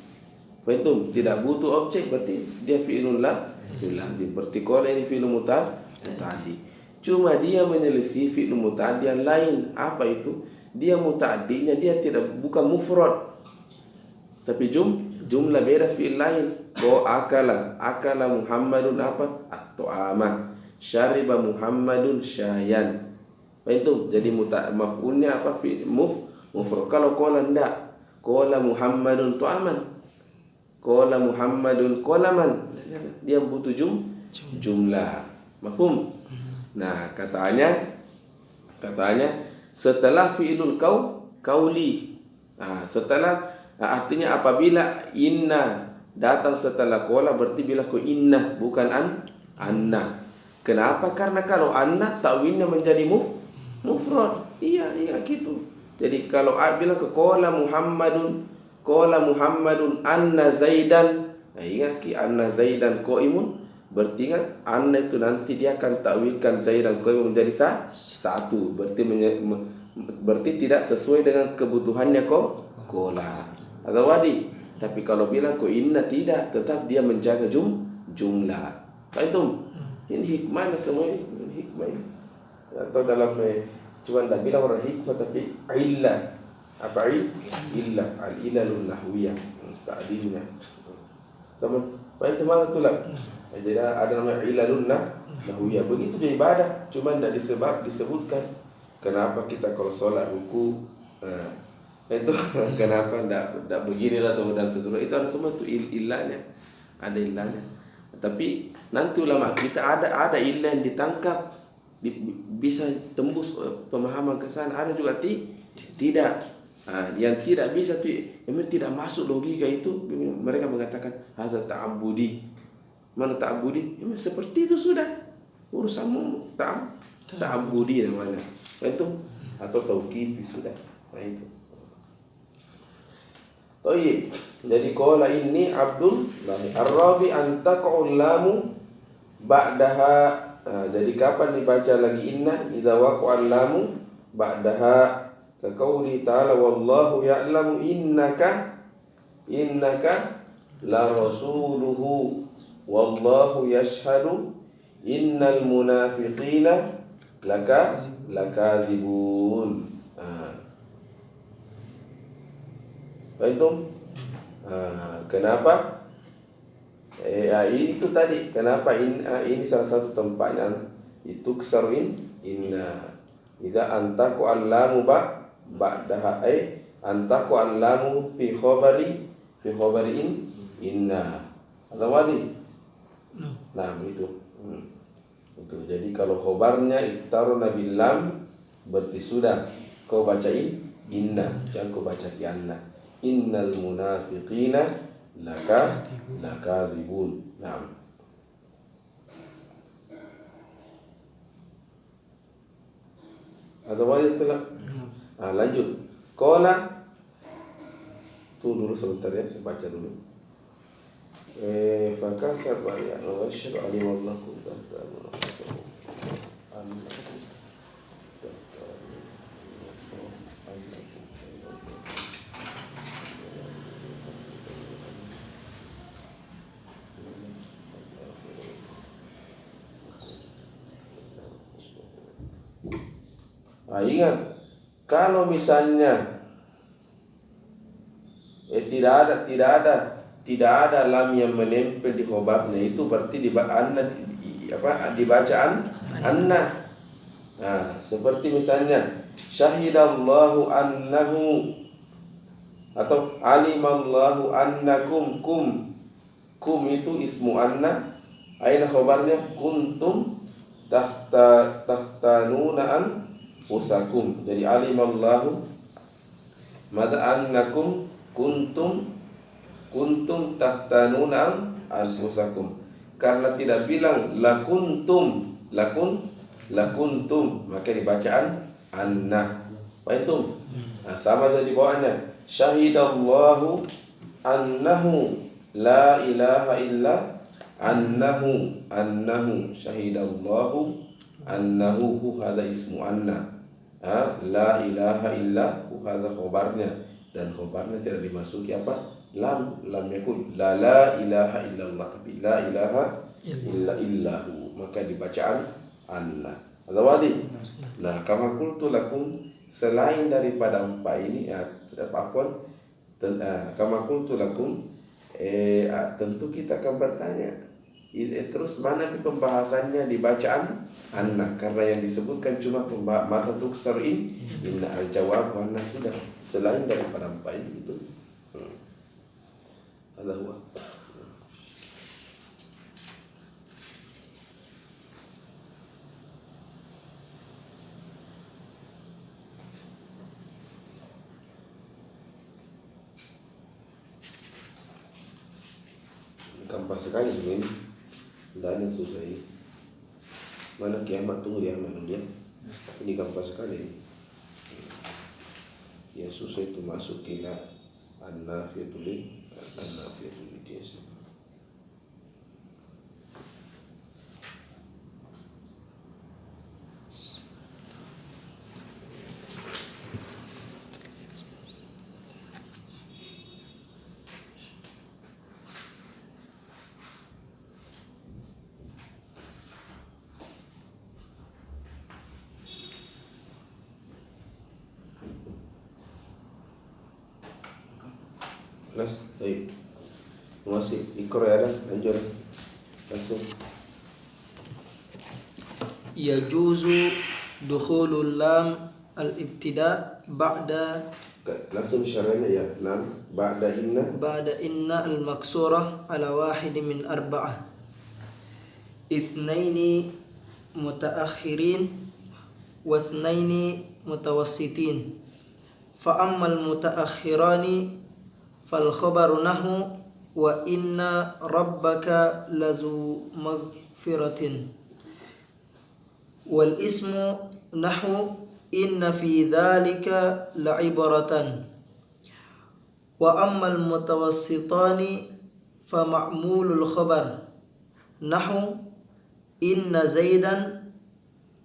Betul, tidak butuh objek berarti dia fi'ilun lazim. Berarti qala ini fi'ilun muta'addi. Cuma dia menyelisih fi'ilun muta'addi yang lain. Apa itu? Dia muta'addinya dia bukan mufrad. Tapi jumlah beda fi'il lain. Akala Muhammadun apa? At-ta'ama. Syariba Muhammadun syayan. Itu jadi maf'ulnya apa? Mufrad. Kalau qala enggak, qala Muhammadun ta'aman, qala Muhammadun qalaman. Dia butuh jumlah. Mafhum? Nah, katanya setelah fi'ilul qauli. Artinya apabila inna datang setelah qala berarti bila ko inna bukan anna. Kenapa? Karena kalau anna ta'winnya menjadi mufrad. Iya gitu. Jadi kalau bila ke qala Muhammadun anna Zaidan. Ingat ki anna Zaidan qaimun. Berarti kan anna itu nanti dia akan takwilkan Zaid dan Qayyum menjadi satu. Berarti tidak sesuai dengan kebutuhannya kola atau wadi. Tapi kalau bilang ko inna tidak, tetap dia menjaga jumlah. Itu ini hikmahnya semua ini hikmah ini. Atau dalam cuma tak bilang orang hikmah tapi illah. Apa illah? Al-ilalun nahwiyah, ta'dilnya. Sama itu mana tu lah. Jadi ada namanya ilalun nahwiyah. Begitu dia ibadah, cuma tidak disebutkan kenapa kita kalau sholat ruku itu kenapa tidak beginilah dan seterusnya. Itu ada semua tu ilahnya, ada ilahnya. Tapi nanti ulama kita ada ilah yang ditangkap, bisa tembus pemahaman ke sana. Ada juga tidak. Yang tidak bisa tu memang tidak masuk logika itu. Mereka mengatakan hazat ta'abudi. Mana ta'abudi? Memang seperti itu sudah urusanmu ta'abudi namanya. Itu atau tauqid sudah. Nah itu. Baik. Jadi qala inni Abdullah. Ar-rabi an taqul lamu ba'daha. Jadi kapan dibaca lagi inna? Idza waqa'a lamu ba'daha. Kaqouli ta'ala wallahu ya'lamu innaka la rasuluhu wallahu yashhadu innal munafiqina lakadzibun. Itu kenapa? Itu tadi kenapa ini salah satu tempatnya itu kesaruin inna idza antaku allamu ba'daha antaku allamu fi khabari inna atau wadi. Nah itu jadi kalau khobarnya iktaru nabil lam berarti sudah kau bacain inna, jangan kau baca anna. Innal munafiqina lakazibun. Naam. Ada wajib telah. Lanjut. Qala tu dulu sebentar ya, saya baca dulu. Fakasar ya wa syara alimallahu ta'ala. Ingat, kalau misalnya tidak ada lam yang menempel di khobarnya, itu berarti dibaca anna. Nah, seperti misalnya syahidallahu annahu atau alimallahu annakum kum itu ismu anna. Aina khobarnya kuntum tahtanuna usakum. Jadi alimallahu mada annakum kuntum tahtanuna anfusakum. Karena tidak bilang lakuntum maka dibacaan anna. Paham? Nah, sama jadi bawahnya syahidallahu annahu la ilaha illa annahu syahidallahu annahu hadza ismu anna. La ilaha illa hadza khabarnya, dan khabarnya tidak dimasuki apa? Lam yakun la ilaha illallah, tapi la ilaha illahu, maka dibacaan anna. Ada wadi. Nah, kama qultu lakum, selain daripada empat ini kama qultu lakum, tentu kita akan bertanya terus mana pembahasannya di bacaan anna, karena yang disebutkan cuma mata tuksarin inna al-jawab wa anna sudah. Selain daripada empat ini itu ada huwa. Gampang sekali ini, tidak ada yang susah ini. Mana kiamat tunggu dia mana dia. Ini gampang sekali. Yang susah itu masuk ila an-nafiyatul jins. Kelas, baik. Masih ikro ya dan lanjut langsung. Yajuzu dukhulul lam al-ibtida ba'da Langsung syarahnya ya. Lam ba'da inna al-maksurah ala wahid min arba'ah. Itsnaini mutaakhirin wa itsnaini mutawassitin. Fa ammal mutaakhirani fal khabaru nahu wa inna rabbaka lazu maghfiratin. Wal ismu nahu inna fi dhalika la'ibratan. Wa ammal mutawassitani fa ma'mulul khabar nahu inna zaidan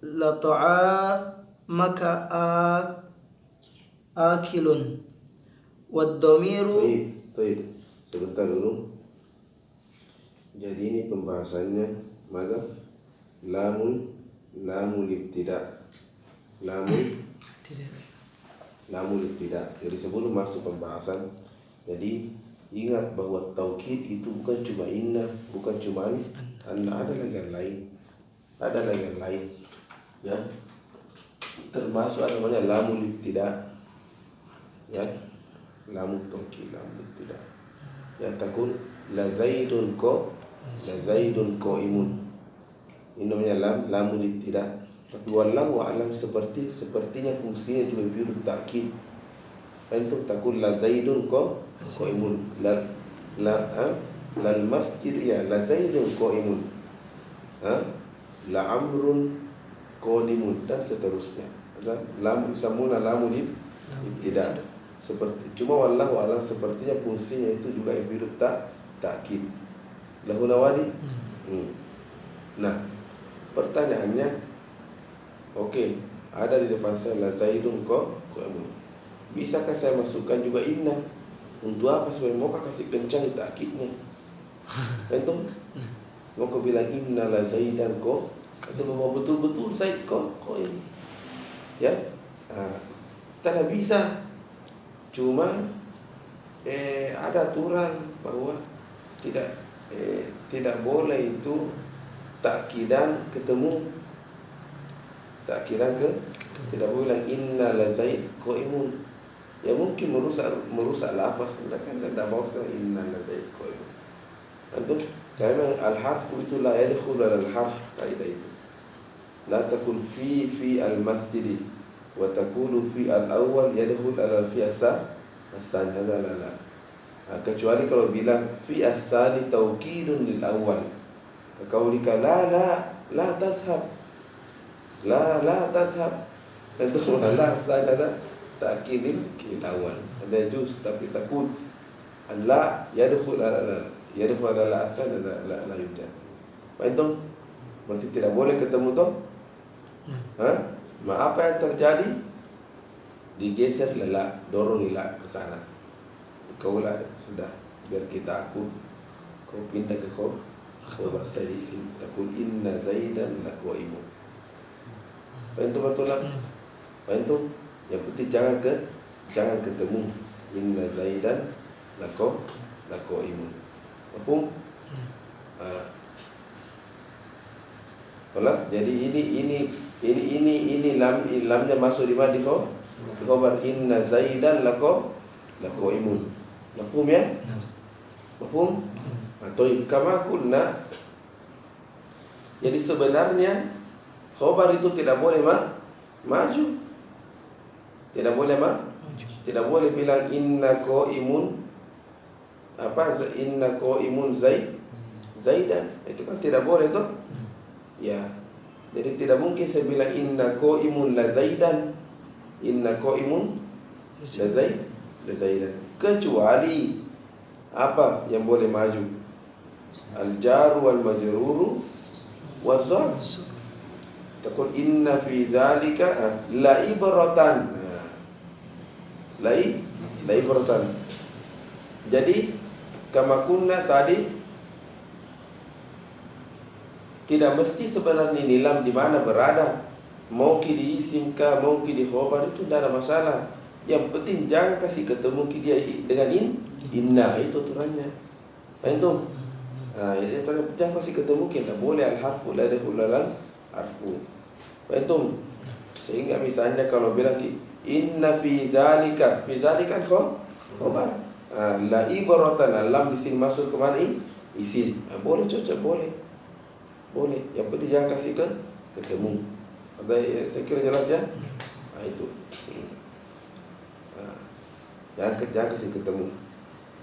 la ta'amaka akilun. Wad dhamiru. Baik. Sebentar dulu. Jadi ini pembahasannya mana? Lamul ibtida. Lamul ibtida. Jadi sebelum masuk pembahasan, jadi ingat bahwa taukid itu bukan cuma inna, bukan cuma anna, ada lagi yang lain. Ya. Termasuk ada namanya lamul ibtida. Ya. Lamul taukid, lamul ibtida. Ya takun la zaidun qaimun. Ini namanya lamul ibtida. Tapi wallahu a'lam sepertinya fungsinya juga biru takkid. Antum takun la zaidun qaimun. Lal masjid ya la zaidun qaimun. La amrun qadimun dan seterusnya. Lam samuna lamul ibtida. Seperti cuma wallahu a'lam sepertinya fungsinya itu juga biru takkid. Lahu nawadi. Nah, pertanyaannya, oke, ada di depan saya la zaidun qaimun. Bisakah saya masukkan juga inna? Untuk apa sebenarnya? Mau kasih kencang takkidnya? Antum mau kau bilang inna la zaidan atau mau betul-betul zaid qaim? Ya? Tak bisa. Cuma ada aturan bahwa tidak boleh itu takkidan ketemu. Tidak boleh bilang inna la zaid qaimun. Ya mungkin merusak lafaz, kan tidak mau sekarang inna la zaid qaimun. Antum karena al-harfu itu la yadkhulu al-harf, kaidah itu. La takun fi al-masjid wa taqulu fi al-awwal yadkhul al-fi as-sani. La. Kecuali kalau bilang fi as-sani taukidun lil awwal. Kaulika la tazhab. La tazhab. Itu la sadada ta'kidin lil awal. Ada juz tapi takun la yadkhul ala asal la yujad. Faham? Berarti tidak boleh ketemu toh? Apa yang terjadi? Digeser la, dorong la ke sana. Kau lah sudah biar kita kau pindah ke kau bahasa di sini takul inna zaidan la qaimun. Betul lah. Betul. Yang penting jangan ketemu inna zaidan la qaimun. Mafhum? Kelas. Jadi ini lamnya masuk di mana di khabar inna zaidan la qaimun. Mafhum ya? Mafhum? Atau kama kunna. Jadi sebenarnya khabar itu tidak boleh maju. Tidak boleh bilang inna qaimun inna qaimun zaidan. Itu kan tidak boleh toh? Ya. Jadi tidak mungkin saya bilang inna qaimun la zaidan. Inna qaimun la zaidan. Kecuali apa yang boleh maju? Al-jar wal majrur wa zarf. Taqul inna fi dzalika la ibratan. La ibratan. Jadi kama kunna tadi tidak mesti sebenarnya nilam di mana berada. Mau di isim kah, mau di khabar itu tidak ada masalah. Yang penting jangan kasih ketemu dia dengan inna, itu aturannya. Antum? Jangan kasih ketemu kita boleh al-harfu la yadkhulu al-harfu. Antum? Sehingga misalnya kalau bilang inna fi zalika khabar. La ibaratan, lam di sini masuk ke mana? Isim. Boleh cocok, boleh. Yang penting jangan kasih ketemu. Saya kira jelas ya. Itu. Jangan kasih ketemu.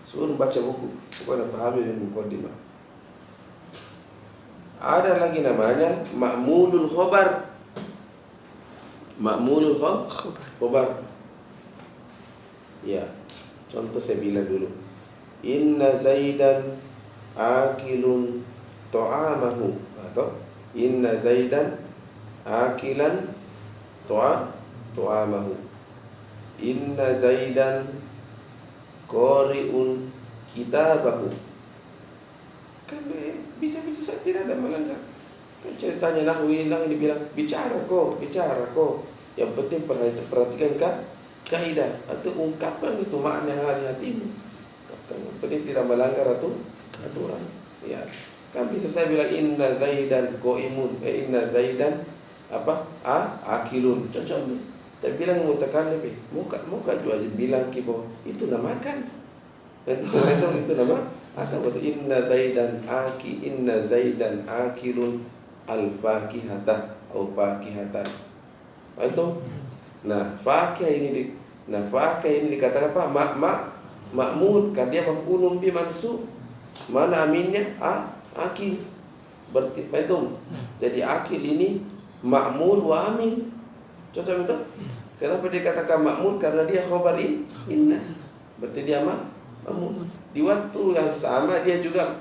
Suruh baca buku, bukan pahami muqaddimah. Ada lagi namanya ma'mulul khabar. Ma'mulul khabar. Ya, contoh saya bilang dulu. Inna Zaidan akilun ta'amahu, atau inna Zaidan akilan ta'amahu. Inna Zaidan qari'un kitabahu. Kan bisa-bisa saja tidak ada melanggar. Kan ceritanya nahwu ini dibilang bicara kok. Yang penting perhatikan kaidah atau ungkapan itu makna yang ada di hatimu. Yang penting tidak melanggar aturan. Ya. Kan bisa saya bilang inna Zaidan qaimun, inna Zaidan akilun. Cocok. Tak bilang mutakallim, muka juga bilang bahwa itu nama makan. Itu nama akan betul. Inna Zaidan akilun al-fakihata atau fakihatan. Itu. Nah, fakih ini dikatakan apa? Ma'mul, kan dia maf'ulun bi mansub. Mana aminnya? Akil. Berarti itu. Jadi akil ini ma'mul wa amin. Cocok betul? Kenapa dikatakan ma'mul? Karena dia khabar inna. Berarti dia ma'mul. Di waktu yang sama dia juga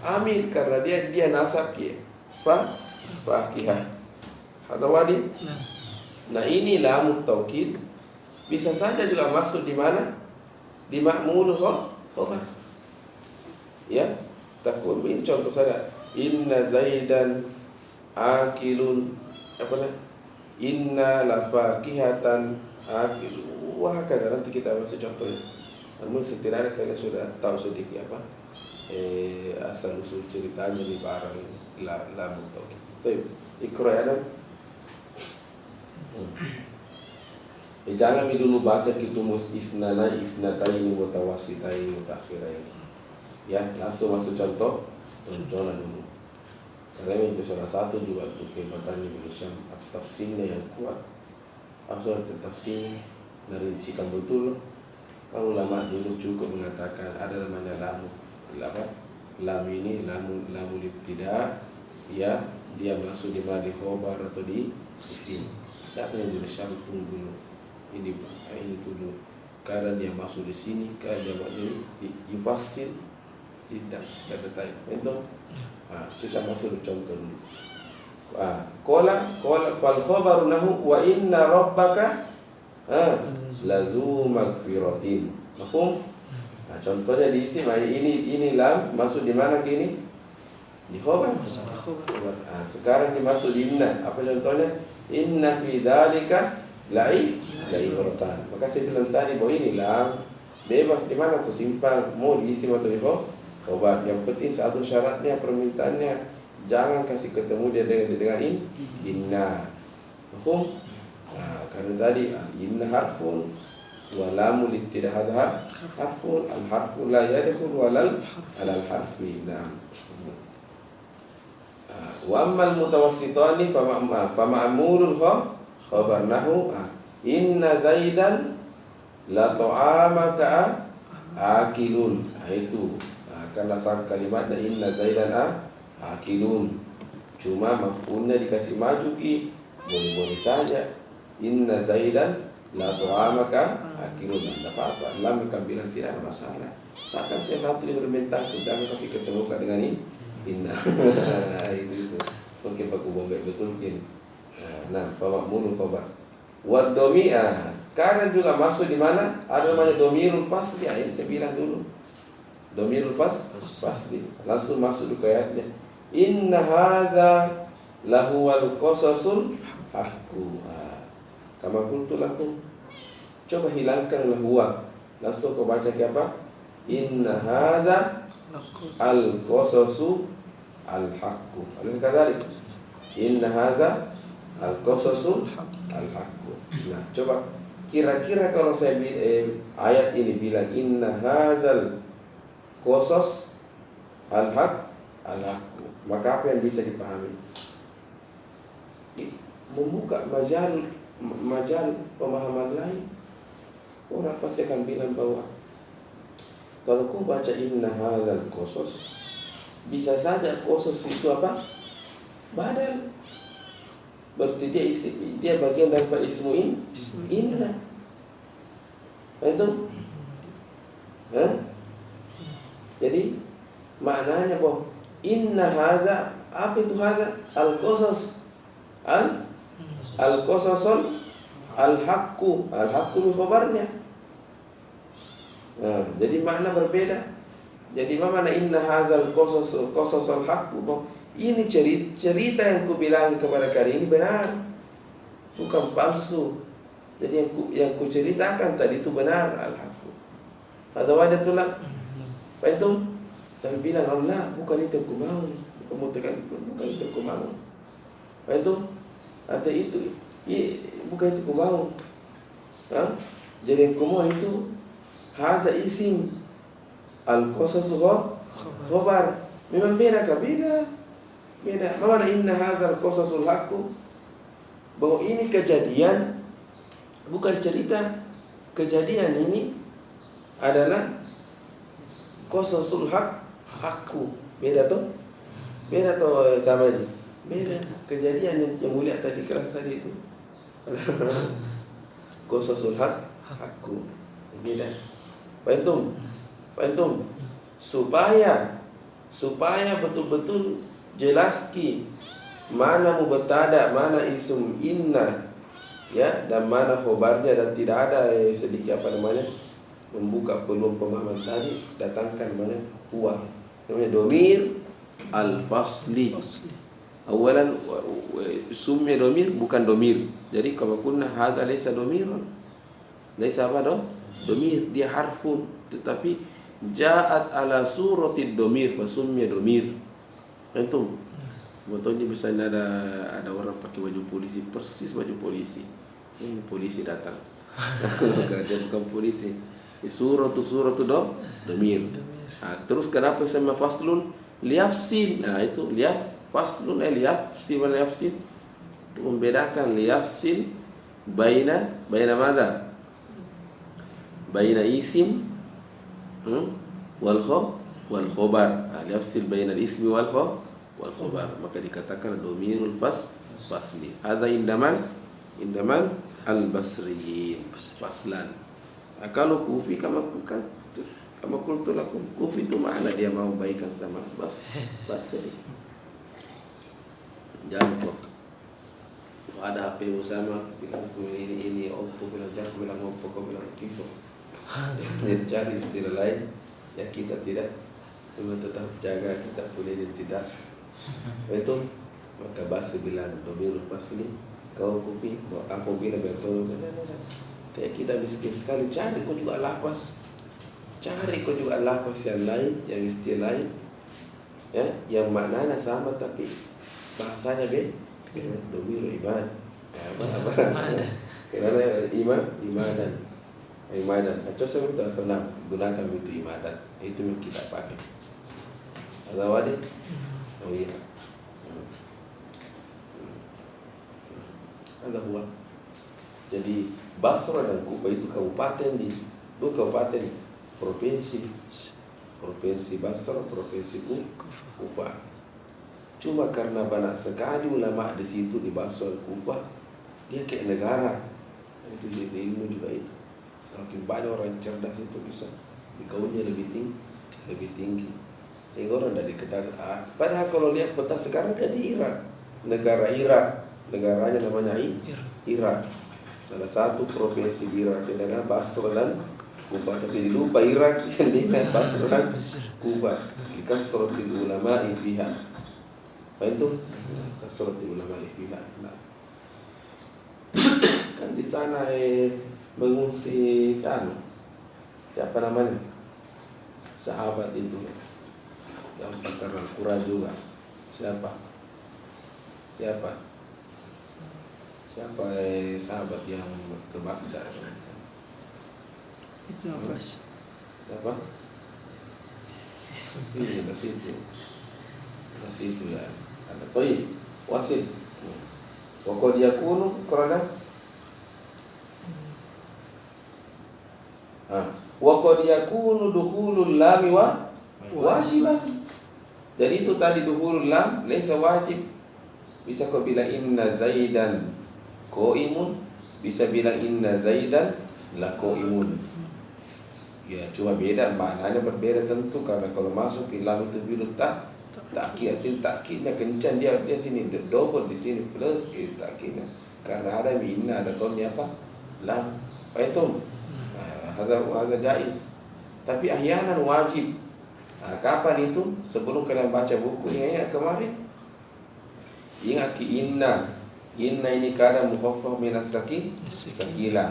amil karena dia nasab ya. Fakihah. Atau wadi. Nah, ini lamut taukid bisa saja juga masuk di mana? Di ma'mul khabar. Ya. Takun ini contoh saja. Inna Zaidan akilun inna lafakihatan akil. Wah, nanti kita masuk contohnya. Namun setidaknya kalian sudah tahu sedikit asal usul ceritanya di barang lam tauhid. Baik, ikra ya Adam. Jangan dulu baca gitu isnataini mutawassitaini mutakhiraini. Ya, langsung masuk contohnya dulu. Karena itu salah satu juga untuk kehebatan Indonesia, tafsirnya yang kuat. Asal tafsirnya merincikan betul. Kalau ulama dulu cukup mengatakan ada namanya lam ini lamul ibtida, ya dia masuk di madi khobar atau di isim. Datang Indonesia dulu. Ini dulu. Karena dia masuk di sini, karena dia masuk di yufasil tidak ada time. Itu kita masuk contoh dulu. Qala fal khabaru lahu wa inna rabbaka lazu magfiratin. Mafhum? Contohnya di isim ini lam masuk di mana kini? Di khabar. Sekarang dimasuk di inna. Apa contohnya? Inna fi dzalika la'ibratan. Maka saya bilang tadi bahwa ini lam bebas di mana aku simpan, mau di isim atau di khabar. Yang penting satu syaratnya, permintaannya jangan kasih ketemu dia dengan inna. Hukum. Karena tadi inna harfun wa lamul ibtida harfun, al harfu la yadkhul walal alal harfi. Naam. Wa ammal mutawassitani fa ma'murul khabar nahu inna Zaidan la ta'amaka akilun. Itu karena sang kalimat inna Zaidan akilun. Cuma maf'ulnya dikasih maju boleh-boleh saja. Inna Zaidan la ta'amaka akilun. Tidak apa-apa. Lam kan bilang tidak ada masalah. Seakan saya satu yang bermentak sudah kasih ketemu dengan inna. Itu. Mungkin pakai bombay betul mungkin. Nah, ma'mulul khabar. Wa domi'ah. Karena juga masuk di mana? Ada namanya domirul fasli. Ini saya bilang dulu. Domirul fasli. Langsung masuk ke ayatnya. Inna hadza lahuwal qasasul haqqu. Kama qultu lakum. coba hilangkanlah huwa. Langsung kau baca ke apa? Inna hadza al-qasasu al-haqqu. Alif kadzalik. Inna hadza al-qasasu al-haqqu. Nah, coba kira-kira kalau saya ayat ini bilang inna hadzal qasas al-haqqu, maka apa yang bisa dipahami? Membuka majal pemahaman lain. Orang pasti akan bilang bahwa kalau kau baca inna hadzal qasas, bisa saja qasas itu apa? Badal. Berarti dia bagian daripada ismu inna. Itu? Jadi maknanya bahwa inna hadza, apa itu hadza? Al-qasas. Al-qasasul al-haqqu. Al-haqqu itu khabarnya. Nah, jadi makna berbeda. Jadi apa makna inna hadzal qasasul haqqu? Ini cerita yang kubilang kepada kalian ini benar, bukan palsu. Jadi yang ku ceritakan tadi itu benar, al-haqqu. Ada wajah tulak. Apa itu? Tapi bilang Allah, bukan itu aku mau. Bukan itu aku mau. Apa itu? Atau itu bukan itu aku mau. Jadi yang ku mau itu hadza isim, al-qasasu khabar. Memang beda kah? Beda. Mana inna hadzal qasasul haqqu, bahwa ini kejadian, bukan cerita. Kejadian ini adalah qasasul haqqu. Beda tuh sama aja. Beda. Kejadian yang mulia tadi, kelas tadi itu qasasul haqqu. Beda. Pantum. Supaya betul-betul jelaski mana mubtada, mana ism inna, ya, dan mana khobarnya, dan tidak ada sedikit membuka peluang pemahaman tadi. Datangkan mana huwa, namanya domir al-fasli. Awalan sumnya domir, bukan domir. Jadi kalau kunna hadza laysa domirun, laysa apa domir, dia harfun, tetapi ja'at ala suratid domir, fasumnya domir. Itu contohnya misalnya ada orang pakai baju polisi, persis baju polisi. Ini polisi datang. Dia bukan polisi. Suratu domir. Nah, terus kenapa sama faslun liafsin? Nah, itu faslun liafsin liafsin. Itu membedakan liafsin baina mana? Baina isim wal khobar. Liafsil baina al-ismi wal khobar, maka dikatakan domirul fasli. Hadza indaman al-basriyin faslan. Kalau kufi kama qultu lakum, kufi itu mana dia mau baikan sama basri. Jangan kok ada HP sama bilang ini Oppo, bilang Jago, bilang Oppo, kau bilang Vivo. Cari istilah lain ya, kita tidak, cuma tetap jaga kita punya identitas. Itu maka bahasa bilang domirul fasli. Kau kopi, aku bilang betul. Kayak kita miskin sekali. Cari kau juga lafaz yang lain, yang istilah lain, ya, yang maknanya sama tapi bahasanya beda. Domirul iman. Karena imanan. Cocok kita pernah gunakan itu imanan. Itu yang kita pakai. Ada wadi? Oh iya. Ada huwa. Jadi Basra dan Kufa itu kabupaten provinsi Basra, provinsi Kufa. Cuma karena banyak sekali ulama di situ di Basra dan Kufa, dia kayak negara. Itu jadi ilmu juga itu. Semakin banyak orang cerdas itu bisa dikaunnya lebih tinggi. Sehingga orang tidak diketahui. Padahal kalau lihat peta sekarang kan di Irak, negara Irak, negaranya namanya Irak. Salah satu provinsi di Irak dengan Basra dan Kufa, tapi dilupa Irak yang dengan Basra dan Kufa. Kasratul ulama'i fiha. Apa itu? Kasratul ulama'i fiha. Nah. Kan di sana mengungsi sana. Siapa namanya? Sahabat itu yang pakar Al-Quran juga. Siapa sahabat yang ke Baghdad? Ibnu Abbas. Siapa? Iya, masih itu ya. Ada Toy, Wasid. Waqad yakunu qarana. Waqad yakunu dukhulul lam wajiban. Jadi itu tadi dukhulul lam laisa wajib. Bisa kau bilang inna Zaidan qaimun, bisa bilang inna Zaidan la qaimun. Ya, cuma beda maknanya berbeda tentu, karena kalau masuk ke lam itu bilu takkid, takkidnya kencang, dia sini double, di sini plus ke takkidnya. Karena ada minna, ada tomnya apa? Lam. Itu hadza jaiz. Tapi ahyanan wajib. Kapan itu? Sebelum kalian baca buku ingat kemarin. Ingat ki inna ini kada mukhaffaf min as-sakila.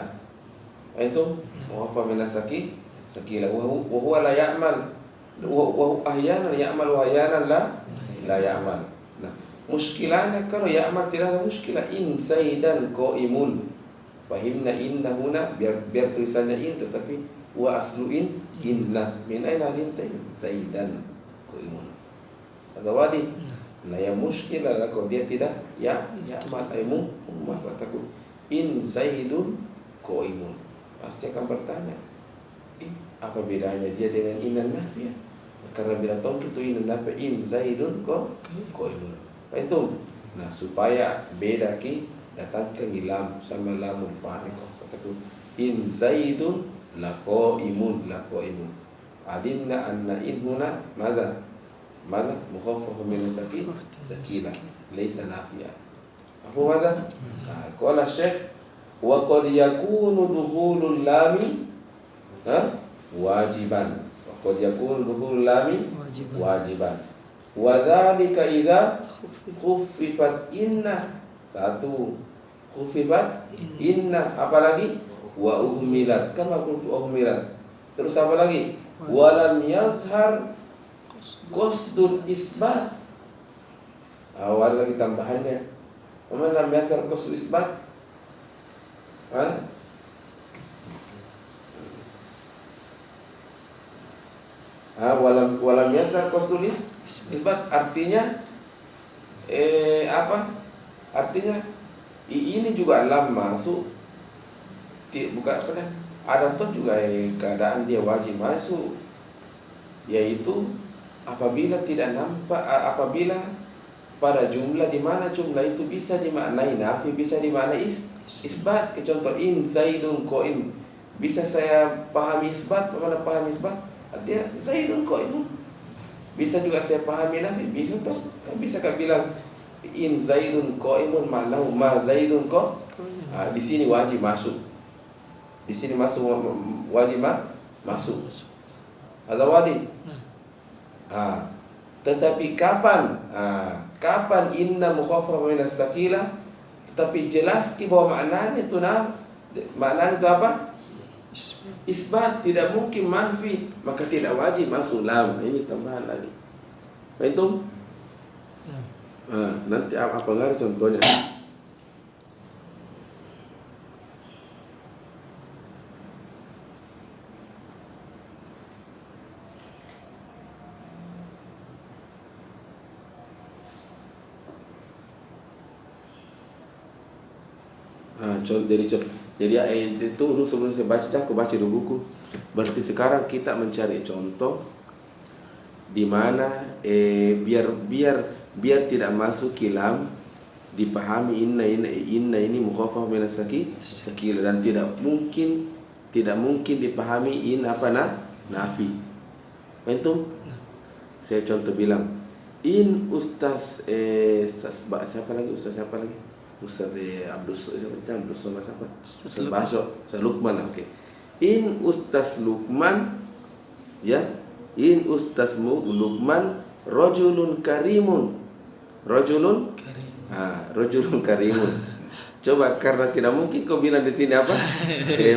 Itu mukhaffaf min sakila wa huwa la ya'mal wa ahyanan ya'mal wa ahyanan la ya'mal. Nah, muskilahnya kalau ya'mal tidak ada muskilah. In Zaidan qaimun. Fahimna inna huna biar tulisannya in, tetapi wa aslu inna. Min aina alimta Zaidan qaimun. Ada wadi. Nah, yang muskilah kalau dia tidak ya'mal aymu ummah kataku in Zaidun qaimun. Pasti akan bertanya, apa bedanya dia dengan inan nafiyah? Karena bila tongkit itu inan nafiyah, in Zaidun qaimun. Itu. Nah, supaya beda ki datangkan lam sama lamul fariqah. Kataku in Zaidun la qaimun. Alimna anna in huna madza mukhaffaf min sakila laysa nafiyah. Apa madza? Qala Syekh wa qad yakunu dukhulul lami wajiban. Wa qad yakunu dukhulul lami wajiban. Wa dzalika idza khuffifat inna. Satu, khuffifat inna, apalagi wa uhmilat, kama qultu uhmilat. Terus apa lagi? Wa lam yazhar qasdul isbat. Awal lagi tambahannya. Mana lam yazhar qasdul isbat? Walam yazhar qasdul isbat artinya apa? Artinya ini juga lam masuk, bukan apa dah? Ada tuh juga keadaan dia wajib masuk, yaitu apabila tidak nampak, apabila pada jumlah di mana jumlah itu bisa dimaknai nafi, bisa dimaknai isbat. Contoh in Zaidun qaim, bisa saya pahami isbat. Bagaimana pahami isbat? Artinya Zaidun qaim. Bisa juga saya pahami nafi, bisa toh? Bisa kan bilang in Zaidun qaimun ma'lahu ma Zaidun qaim. Di sini wajib masuk. Di sini masuk wajib masuk. Ada wajib. Tetapi kapan? Kapan inna mukhaffaf min as-sakila? Tetapi jelas bahwa maknanya itu maknanya itu apa? Isbat, tidak mungkin manfi, maka tidak wajib masuk lam. Ini tambahan lagi. Itu nanti apa lagi contohnya? Jadi ayat itu dulu sebelum saya baca, aku baca dulu buku. Berarti sekarang kita mencari contoh di mana biar tidak masuk lam, dipahami inna ini mukhaffaf min as-sakil, dan tidak mungkin dipahami in apa nafi. Itu saya contoh bilang in Ustaz siapa lagi? Ustaz Abdul Somad siapa? Ustaz Basho, Ustaz Lukman. Oke. In Ustaz Lukman, ya. In Ustaz Lukman rajulun karimun. Rajulun karimun. Coba, karena tidak mungkin kau bilang di sini apa?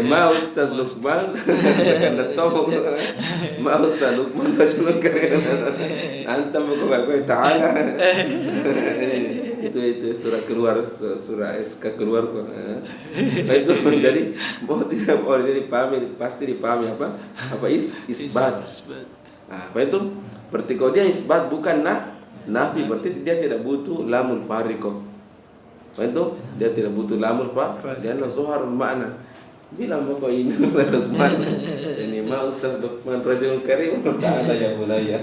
Ma Ustaz Lukman karena tahu ma Ustaz Lukman Rajulun Karim. Antum kau ta'ala. Itu surah keluar, surah SK keluar kok. Itu menjadi mau tidak mau jadi pahami, pasti dipahami apa isbat. Apa itu? Berarti kalau dia isbat bukan nafi, berarti dia tidak butuh lamul fariqah. Itu dia tidak butuh lamul dia zuharul makna. Bilang bapak ini Lukman, ini mau Ustaz Lukman Rajulun Karim, tak ada yang mulai ya.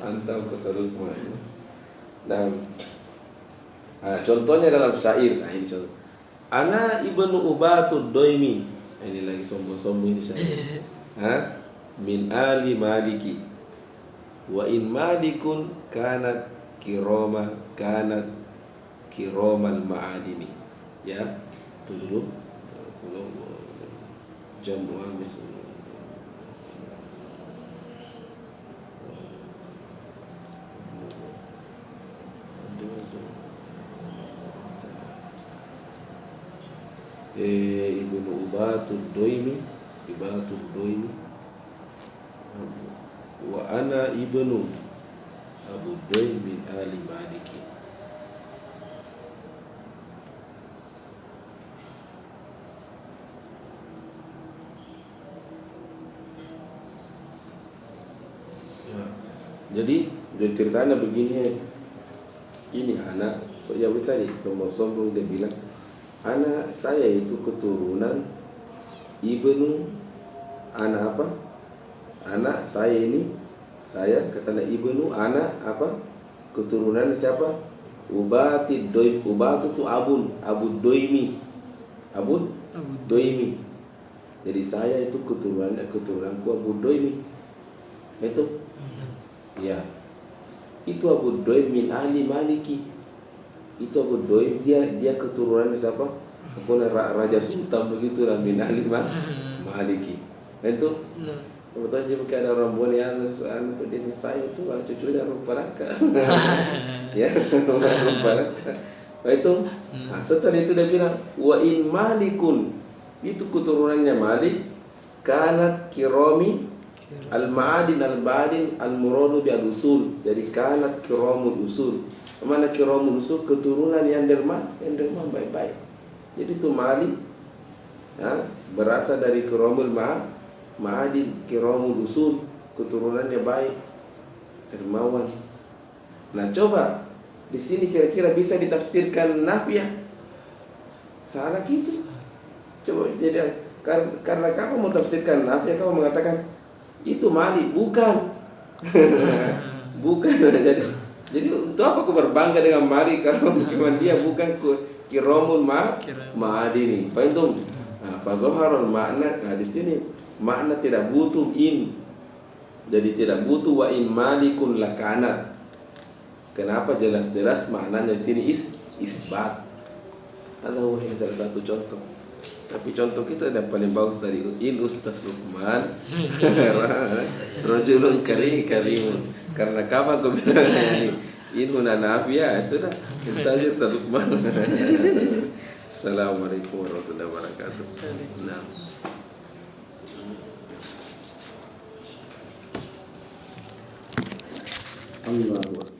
Antam Ustaz Lukman. Dan contohnya dalam syair, ini contoh. Ana ibnu Ubatud Doimi. Ini lagi sombong-sombong ini syair. Min ali Maliki. Wa in Malikun kanat kiromal ma'adini. Ya, itu dulu. Jamu habis. Ibnu Ubatud Doimi. Wa ana ibnu Abu Doim bin Ali Maliki. Jadi ceritanya begini, ini anak, ya tadi sombong-sombong dia bilang, anak saya itu keturunan ibnu, anak apa? Anak saya ini, saya katanya ibnu, anak apa? Keturunan siapa? Ubatid Doim. Ubat itu Abu Doimi. Abu Doimi. Jadi saya itu keturunanku Abu Doimi. Itu ya, itu Abu Doim min ahli Maliki. Itu Abu Doim dia keturunan siapa? Raja Sultan begitu lah, min ahli Maliki. Itu kebetulan dia bukan ada orang Bonian, untuk dia saya itu orang cucunya Rumpalaka. Ya, Rumpalaka. Itu setelah itu dia bilang wa in Malikun, itu keturunannya Malik, kanat kiromi al-ma'adin al-badin al-muradu bi al-usul. Jadi kanat kiramul usul. Mana kiramul usul? Keturunan yang derma baik-baik. Jadi itu Malik berasal dari kiramul ma'adin, kiramul usul, keturunannya baik, dermawan. Nah, coba di sini kira-kira bisa ditafsirkan nafiah. Salah gitu. Coba jadi karena kamu mau tafsirkan nafiah, kamu mengatakan itu Malik, bukan. Bukan. Jadi untuk apa aku berbangga dengan Malik kalau dia bukan kiromul ma'adini. Fahim? Fazoharul makna. Nah, di sini makna tidak butuh in. Jadi tidak butuh wa in Malikun lakanat. Kenapa? Jelas-jelas maknanya di sini isbat. Kalau ini salah satu contoh. Tapi contoh kita yang paling bagus dari in Ustaz Lukman Rajulun Karimun. Karena kapan kau bilang ini in nafiyah, sudah kita aja Ustaz Lukman. Assalamualaikum warahmatullahi wabarakatuh. Nah, Allah